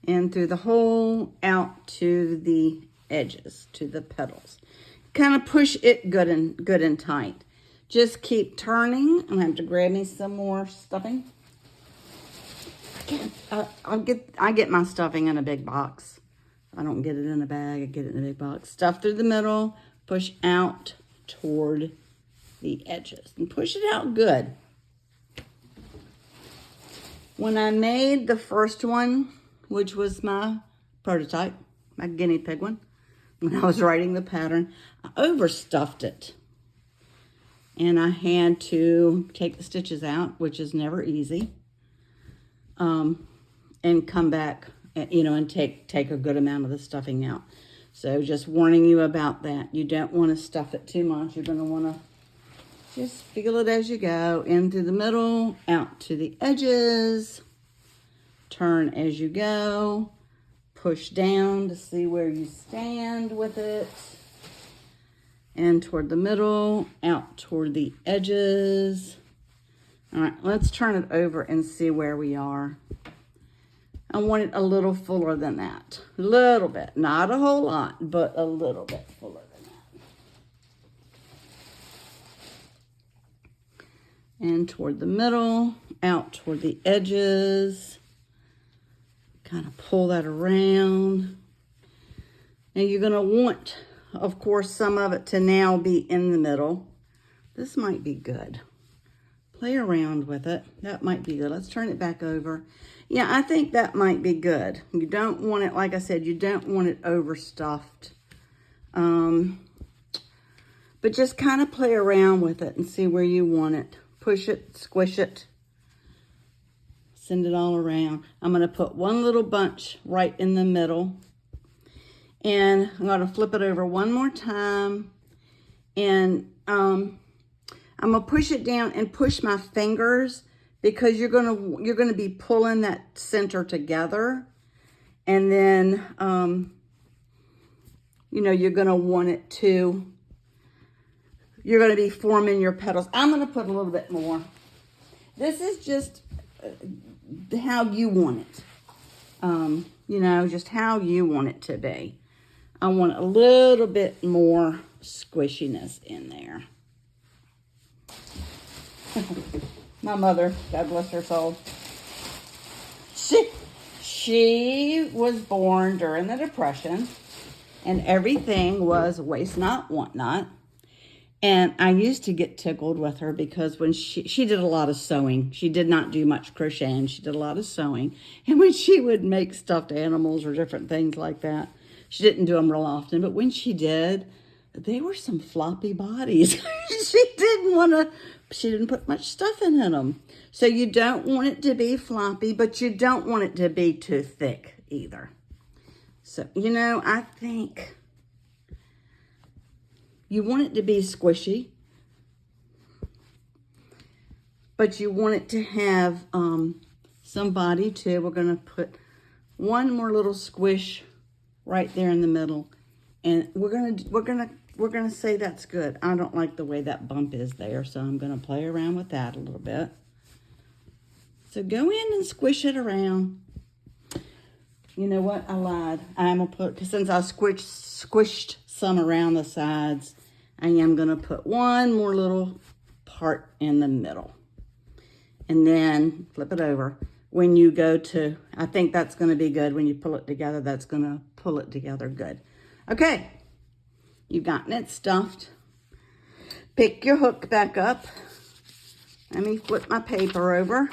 In through the hole, out to the edges, to the petals. kind of push it good and tight. Just keep turning. I'm gonna have to grab me some more stuffing. I get my stuffing in a big box. I don't get it in a bag, I get it in a big box. Stuff through the middle, push out toward the edges, and push it out good. When I made the first one, which was my prototype, my guinea pig one, when I was writing the pattern, I overstuffed it. And I had to take the stitches out, which is never easy, and come back, you know, and take a good amount of the stuffing out. So just warning you about that. You don't want to stuff it too much. You're going to want to just feel it as you go. In through the middle, out to the edges. Turn as you go. Push down to see where you stand with it. And toward the middle, out toward the edges. All right, let's turn it over and see where we are. I want it a little fuller than that. A little bit. Not a whole lot, but a little bit fuller than that. And toward the middle, out toward the edges. Kind of pull that around. And you're going to want, of course, some of it to now be in the middle. This might be good. Play around with it. That might be good. Let's turn it back over. Yeah, I think that might be good. You don't want it, like I said, you don't want it overstuffed. But just kind of play around with it and see where you want it. Push it, squish it. Send it all around. I'm going to put one little bunch right in the middle. And I'm going to flip it over one more time. And I'm going to push it down and push my fingers, because you're going to be pulling that center together. And then, you know, you're going to want it to, you're going to be forming your petals. I'm going to put a little bit more. This is just how you want it. You know, just how you want it to be. I want a little bit more squishiness in there. My mother, God bless her soul, she was born during the Depression, and everything was waste not, want not. And I used to get tickled with her because when she did a lot of sewing. She did not do much crocheting. She did a lot of sewing. And when she would make stuffed animals or different things like that, she didn't do them real often. But when she did, they were some floppy bodies. She didn't put much stuff in them. So you don't want it to be floppy, but you don't want it to be too thick either. So, you know, I think you want it to be squishy, but you want it to have some body too. We're going to put one more little squish right there in the middle, and we're gonna say that's good. I don't like the way that bump is there, so I'm gonna play around with that a little bit. So go in and squish it around. You know what? I lied. I'm gonna put, since I squished some around the sides, I am gonna put one more little part in the middle, and then flip it over. When you go to, I think that's gonna be good. When you pull it together, that's gonna pull it together good. Okay. You've gotten it stuffed. Pick your hook back up. Let me flip my paper over.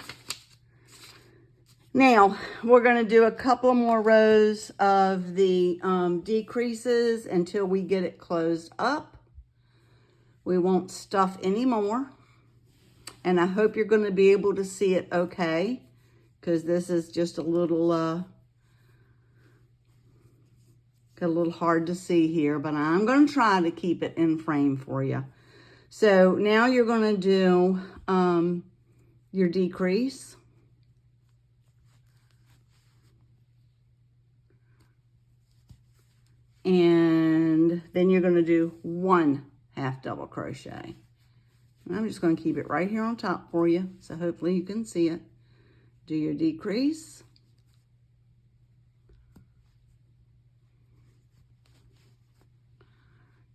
Now, we're going to do a couple more rows of the decreases until we get it closed up. We won't stuff anymore. And I hope you're going to be able to see it okay, because this is just a little hard to see here, but I'm going to try to keep it in frame for you. So now you're going to do your decrease. And then you're going to do 1 half double crochet. And I'm just going to keep it right here on top for you, so hopefully you can see it. Do your decrease.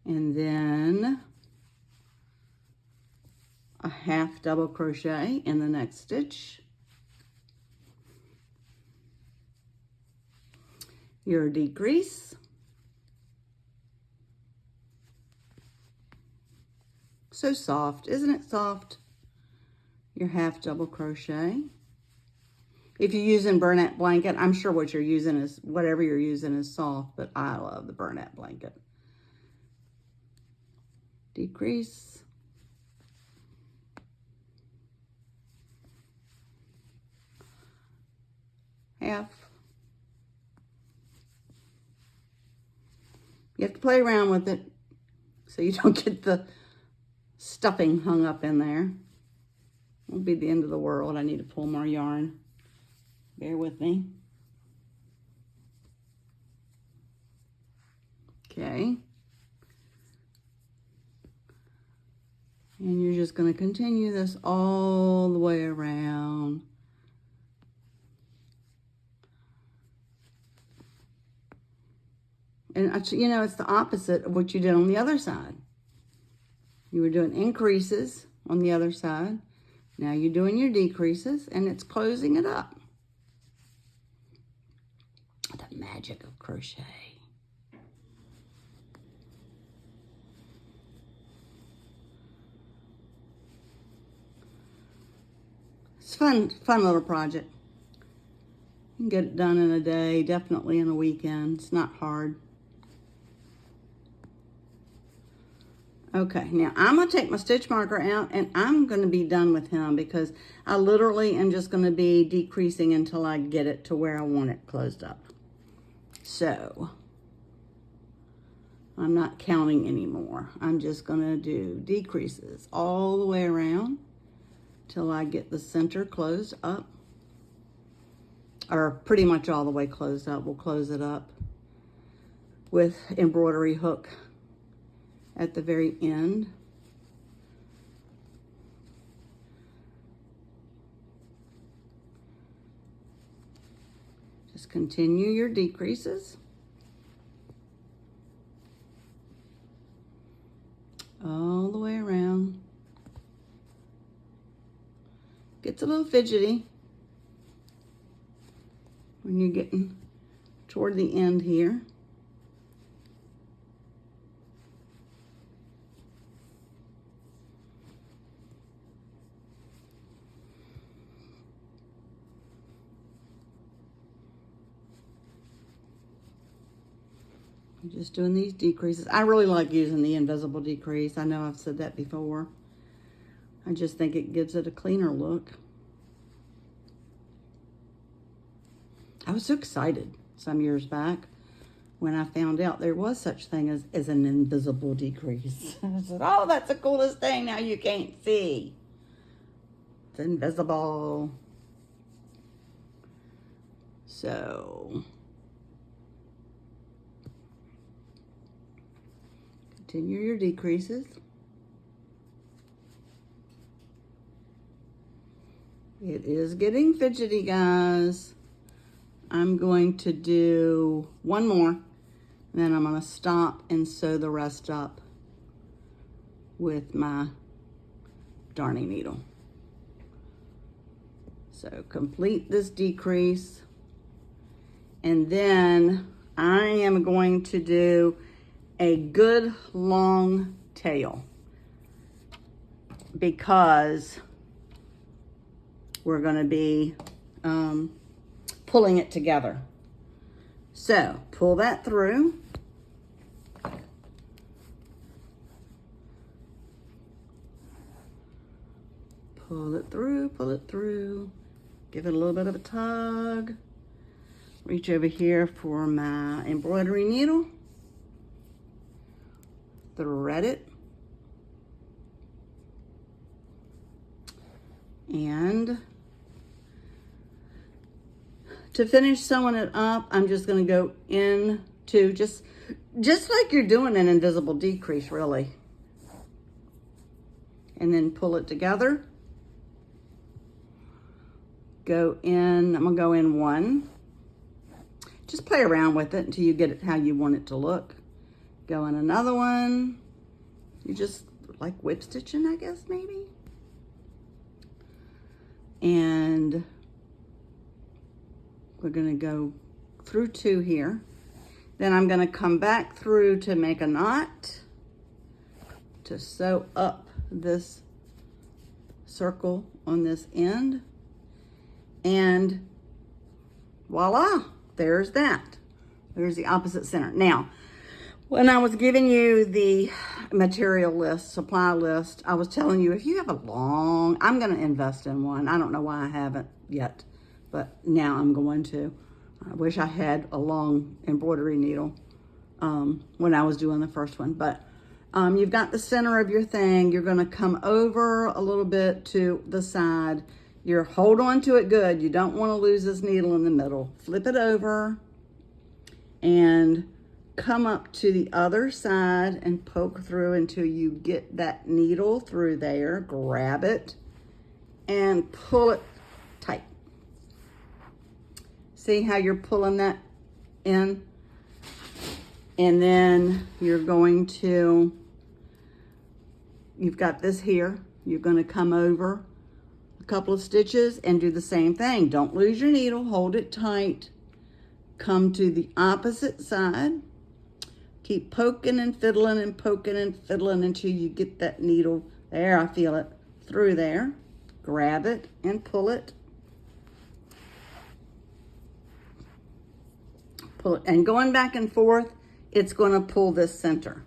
And then a half double crochet in the next stitch. Your decrease. So soft, isn't it soft? Your half double crochet. If you're using Burnett blanket, I'm sure what you're using is, whatever you're using is soft, but I love the Burnett blanket. Decrease. Half. You have to play around with it so you don't get the stuffing hung up in there. Won't be the end of the world. I need to pull more yarn. Bear with me. Okay. And you're just going to continue this all the way around. And you know, it's the opposite of what you did on the other side. You were doing increases on the other side. Now you're doing your decreases, and it's closing it up. The magic of crochet. It's fun little project. You can get it done in a day, definitely in a weekend. It's not hard. Okay, now I'm going to take my stitch marker out, and I'm going to be done with him because I literally am just going to be decreasing until I get it to where I want it closed up. So, I'm not counting anymore. I'm just going to do decreases all the way around till I get the center closed up. Or pretty much all the way closed up. We'll close it up with embroidery hook at the very end. Just continue your decreases all the way around. Gets a little fidgety when you're getting toward the end here. I'm just doing these decreases. I really like using the invisible decrease. I know I've said that before. I just think it gives it a cleaner look. I was so excited some years back when I found out there was such thing as an invisible decrease. I said, oh, that's the coolest thing. Now you can't see. It's invisible. So, continue your decreases. It is getting fidgety, guys. I'm going to do one more, and then I'm going to stop and sew the rest up with my darning needle. So complete this decrease, and then I am going to do a good long tail because we're going to be pulling it together. So pull that through. Pull it through, pull it through. Give it a little bit of a tug. Reach over here for my embroidery needle. Thread it. And to finish sewing it up, I'm just going to go into just like you're doing an invisible decrease, really. And then pull it together. Go in, I'm going to go in one. Just play around with it until you get it how you want it to look. Go in another one. You just like whip stitching, I guess, maybe. And we're gonna go through 2 here. Then I'm gonna come back through to make a knot to sew up this circle on this end. And voila, there's that. There's the opposite center. Now, when I was giving you the material list, supply list, I was telling you if you have a long, I'm going to invest in one. I don't know why I haven't yet, but now I'm going to. I wish I had a long embroidery needle when I was doing the first one. But you've got the center of your thing. You're going to come over a little bit to the side. You hold on to it good. You don't want to lose this needle in the middle. Flip it over and come up to the other side and poke through until you get that needle through there. Grab it and pull it tight. See how you're pulling that in? And then you're going to, you've got this here. You're going to come over a couple of stitches and do the same thing. Don't lose your needle. Hold it tight. Come to the opposite side. Keep poking and fiddling and poking and fiddling until you get that needle. There, I feel it. Through there. Grab it and pull it. Pull it. And going back and forth, it's going to pull this center.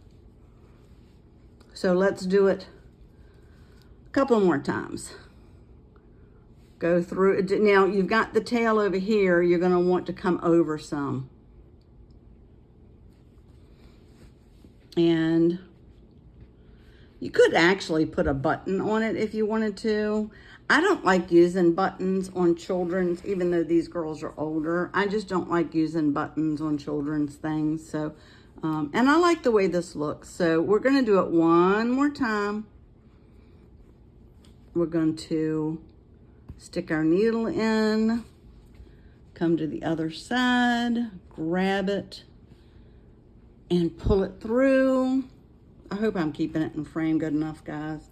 So let's do it a couple more times. Go through. Now, you've got the tail over here. You're going to want to come over some. And you could actually put a button on it if you wanted to. I don't like using buttons on children's, even though these girls are older. I just don't like using buttons on children's things. So, and I like the way this looks. So we're going to do it one more time. We're going to stick our needle in, come to the other side, grab it, and pull it through. I hope I'm keeping it in frame good enough, guys,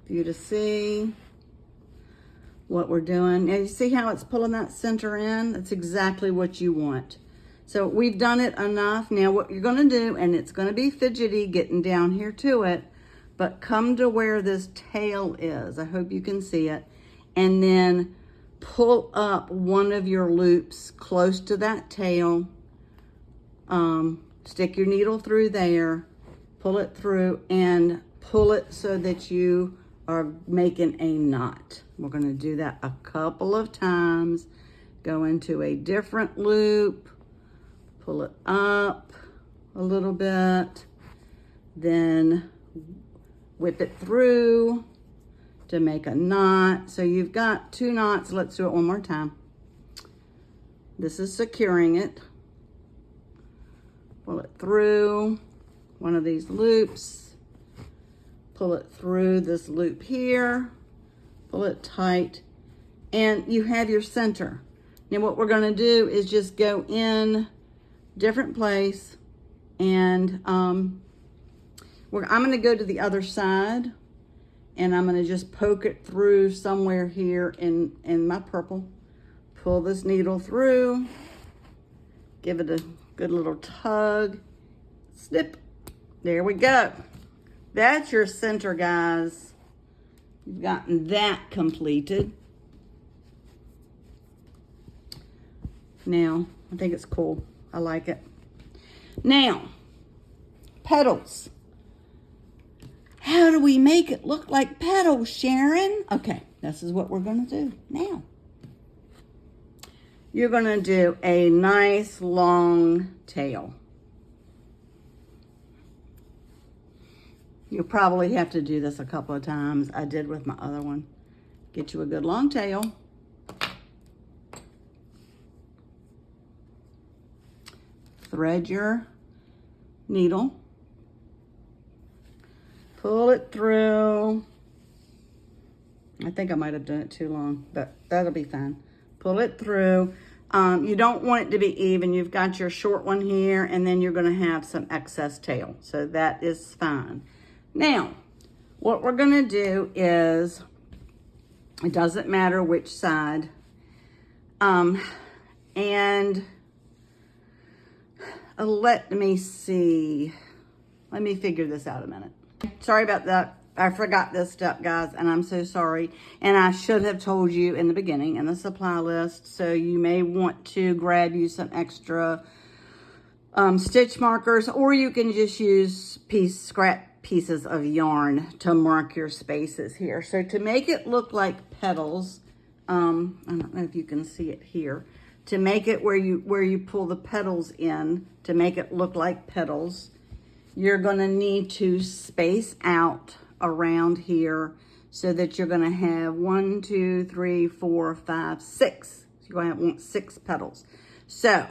for you to see what we're doing. Now you see how it's pulling that center in? That's exactly what you want. So we've done it enough. Now what you're gonna do, and it's gonna be fidgety getting down here to it, but come to where this tail is. I hope you can see it. And then pull up one of your loops close to that tail. Stick your needle through there, pull it through, and pull it so that you are making a knot. We're going to do that a couple of times. Go into a different loop, pull it up a little bit, then whip it through to make a knot. So you've got 2 knots. Let's do it one more time. This is securing it. Pull it through one of these loops, pull it through this loop here, pull it tight, and you have your center. Now what we're going to do is just go in different place, and I'm going to go to the other side, and I'm going to just poke it through somewhere here in my purple. Pull this needle through, give it a good little tug, snip. There we go. That's your center, guys. You've gotten that completed. Now, I think it's cool. I like it. Now, petals. How do we make it look like petals, Sharon? Okay, this is what we're going to do now. You're going to do a nice long tail. You'll probably have to do this a couple of times. I did with my other one. Get you a good long tail. Thread your needle. Pull it through. I think I might have done it too long, but that'll be fine. Pull it through. You don't want it to be even. You've got your short one here, and then you're going to have some excess tail. So that is fine. Now, what we're going to do is, it doesn't matter which side, and let me see. Let me figure this out a minute. Sorry about that. I forgot this step, guys, and I'm so sorry. And I should have told you in the beginning in the supply list. So you may want to grab you some extra stitch markers, or you can just use scrap pieces of yarn to mark your spaces here. So to make it look like petals, I don't know if you can see it here. To make it where you pull the petals in, to make it look like petals, you're going to need to space out around here so that you're going to have 1, 2, 3, 4, 5, 6. So you're going to want 6 petals. So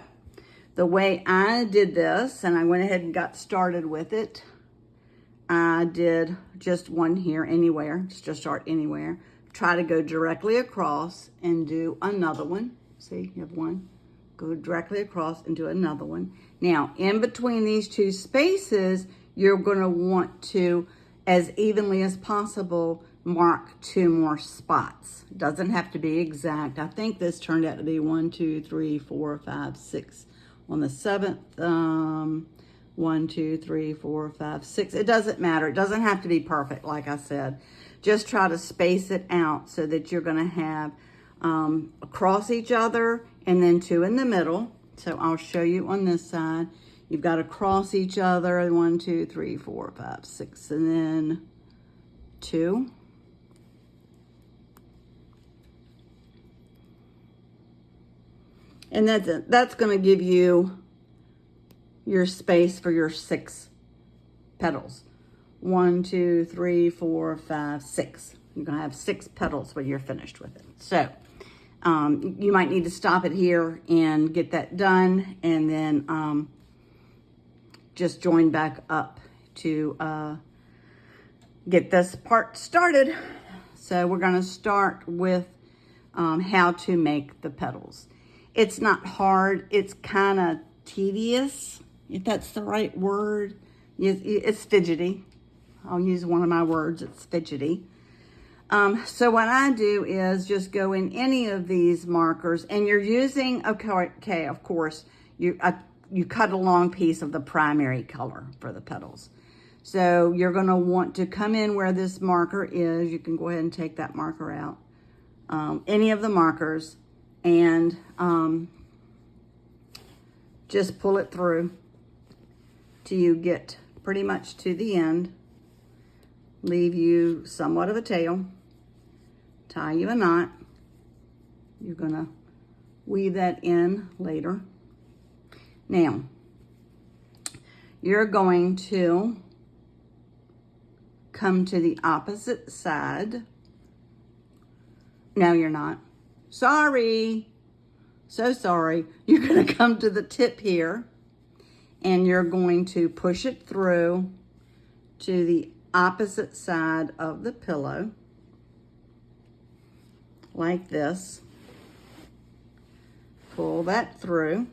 the way I did this, and I went ahead and got started with it, I did just one here anywhere, just start anywhere. Try to go directly across and do another one. See, you have one. Go directly across and do another one. Now, in between these two spaces, you're going to want to, as evenly as possible, mark 2 more spots. It doesn't have to be exact. I think this turned out to be 1, 2, 3, 4, 5, 6. On the 7th, 1, 2, 3, 4, 5, 6. It doesn't matter. It doesn't have to be perfect, like I said. Just try to space it out so that you're going to have across each other and then 2 in the middle. So I'll show you on this side. You've got to cross each other, 1, 2, 3, 4, 5, 6, and then 2. And that's going to give you your space for your 6 petals. 1, 2, 3, 4, 5, 6. You're going to have 6 petals when you're finished with it. So you might need to stop it here and get that done, and then just join back up to get this part started. So we're going to start with how to make the petals. It's not hard. It's kind of tedious, if that's the right word. It's fidgety. I'll use one of my words. It's fidgety. So what I do is just go in any of these markers, and you're using, okay, of course, you cut a long piece of the primary color for the petals. So you're going to want to come in where this marker is. You can go ahead and take that marker out. Any of the markers, and just pull it through till you get pretty much to the end. Leave you somewhat of a tail. Tie you a knot. You're going to weave that in later. Now, you're going to come to the opposite side. No, you're not. Sorry. So sorry. You're going to come to the tip here, and you're going to push it through to the opposite side of the pillow, like this. Pull that through.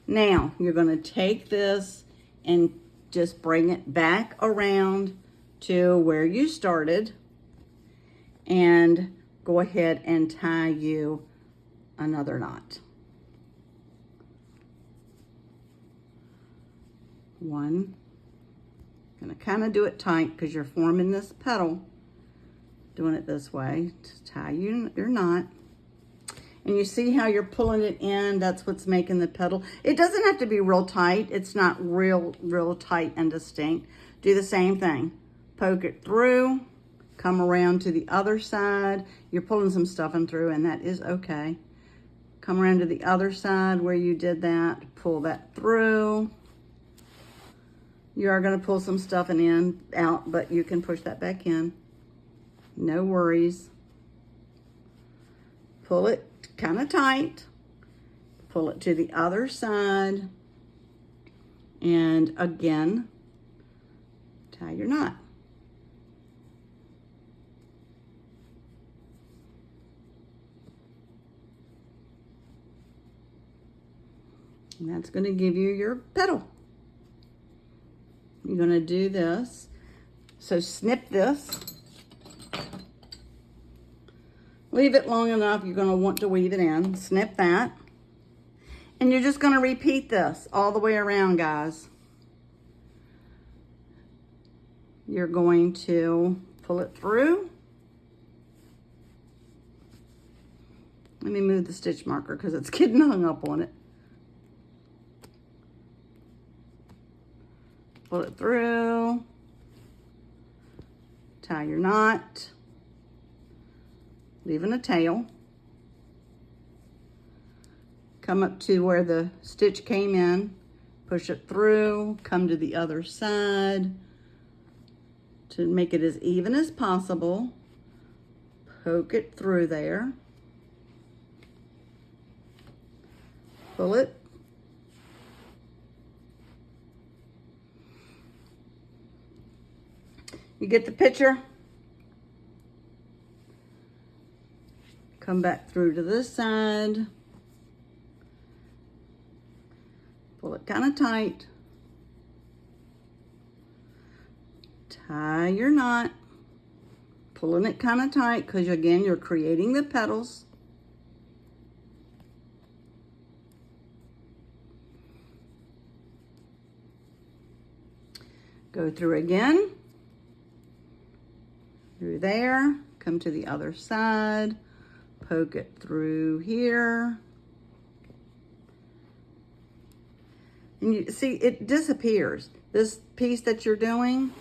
Now, you're going to take this and just bring it back around to where you started, and go ahead and tie you another knot. One. Gonna kind of do it tight because you're forming this petal. Doing it this way to tie your knot. And you see how you're pulling it in? That's what's making the petal. It doesn't have to be real tight. It's not real tight and distinct. Do the same thing. Poke it through. Come around to the other side. You're pulling some stuffing through, and that is okay. Come around to the other side where you did that. Pull that through. You are going to pull some stuffing out, but you can push that back in. No worries. Pull it kind of tight. Pull it to the other side. And again, tie your knot. And that's going to give you your petal. You're going to do this. So snip this. Leave it long enough. You're going to want to weave it in. Snip that. And you're just going to repeat this all the way around, guys. You're going to pull it through. Let me move the stitch marker because it's getting hung up on it. Pull it through. Tie your knot. Leaving a tail. Come up to where the stitch came in. Push it through. Come to the other side. To make it as even as possible. Poke it through there. Pull it. You get the picture? Come back through to this side. Pull it kind of tight. Tie your knot. Pulling it kind of tight because again, you're creating the petals. Go through again, through there, come to the other side, poke it through here. And you see, it disappears. This piece that you're doing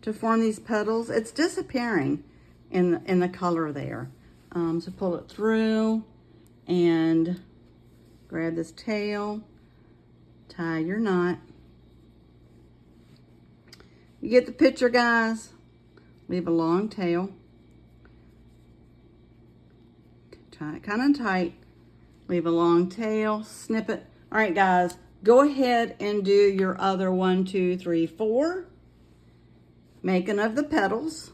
to form these petals, it's disappearing in the color there. So pull it through and grab this tail, tie your knot. You get the picture, guys. Leave a long tail. Tie it kind of tight. Leave a long tail. Snip it. All right, guys. Go ahead and do your other 1, 2, 3, 4. Making of the petals.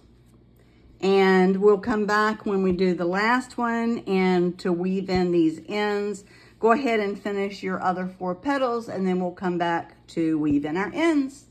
And we'll come back when we do the last one and to weave in these ends. Go ahead and finish your other 4 petals and then we'll come back to weave in our ends.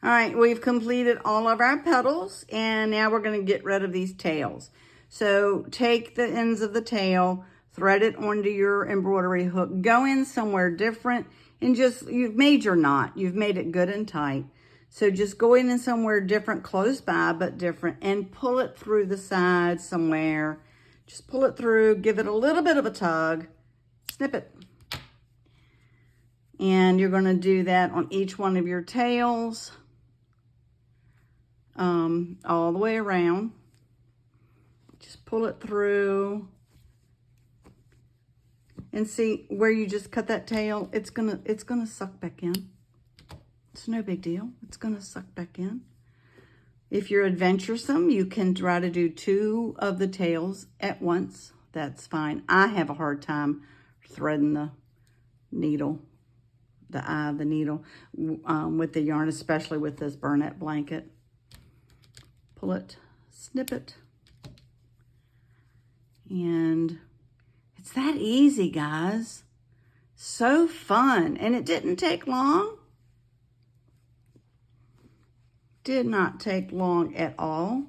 All right, we've completed all of our petals and now we're going to get rid of these tails. So take the ends of the tail, thread it onto your embroidery hook, go in somewhere different and you've made your knot. You've made it good and tight. So just go in somewhere different, close by but different, and pull it through the side somewhere. Just pull it through, give it a little bit of a tug, snip it. And you're going to do that on each one of your tails. All the way around. Just pull it through. And see where you just cut that tail, it's gonna suck back in. It's no big deal. It's gonna suck back in. If you're adventuresome, you can try to do 2 of the tails at once. That's fine. I have a hard time threading the needle, the eye of the needle with the yarn, especially with this Burnett blanket. Pull it, snip it, and it's that easy, guys. So fun, and it didn't take long. Did not take long at all.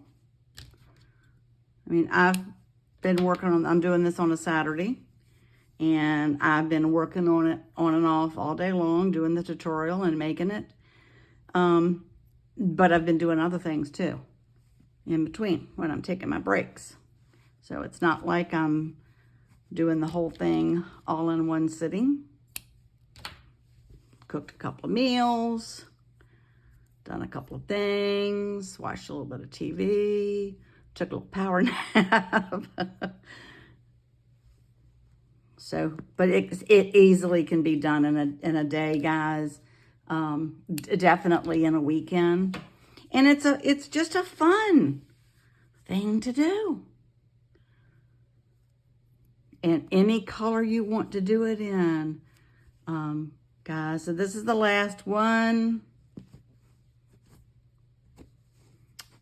I mean, I've been working on, I'm doing this on a Saturday, and I've been working on it on and off all day long, doing the tutorial and making it. But I've been doing other things too in between when I'm taking my breaks. So it's not like I'm doing the whole thing all in one sitting. Cooked a couple of meals, done a couple of things, watched a little bit of TV, took a little power nap. So, but it easily can be done in a day, guys. Definitely in a weekend. And it's just a fun thing to do. And any color you want to do it in. Guys, so this is the last one.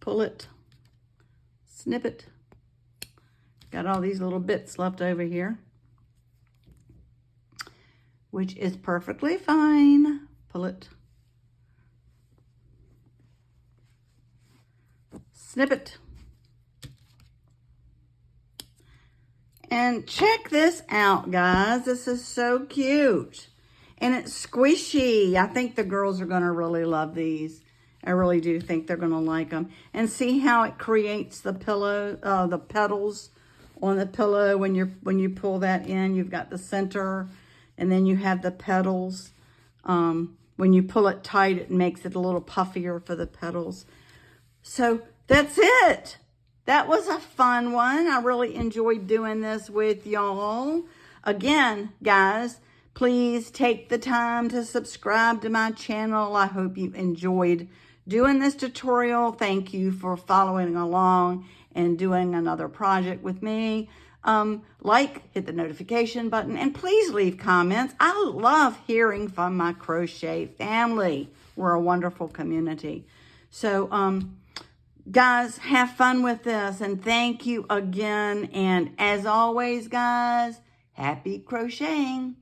Pull it, snip it. Got all these little bits left over here. which is perfectly fine. Pull it. Snip it. And check this out, guys. This is so cute. And it's squishy. I think the girls are going to really love these. I really do think they're going to like them. And see how it creates the pillow, the petals on the pillow. When you pull that in, you've got the center, and then you have the petals. When you pull it tight, it makes it a little puffier for the petals. So that's it. That was a fun one. I really enjoyed doing this with y'all. Again, guys, please take the time to subscribe to my channel. I hope you enjoyed doing this tutorial. Thank you for following along and doing another project with me. Hit the notification button, and please leave comments. I love hearing from my crochet family. We're a wonderful community. So, guys, have fun with this, and thank you again. And as always, guys, happy crocheting.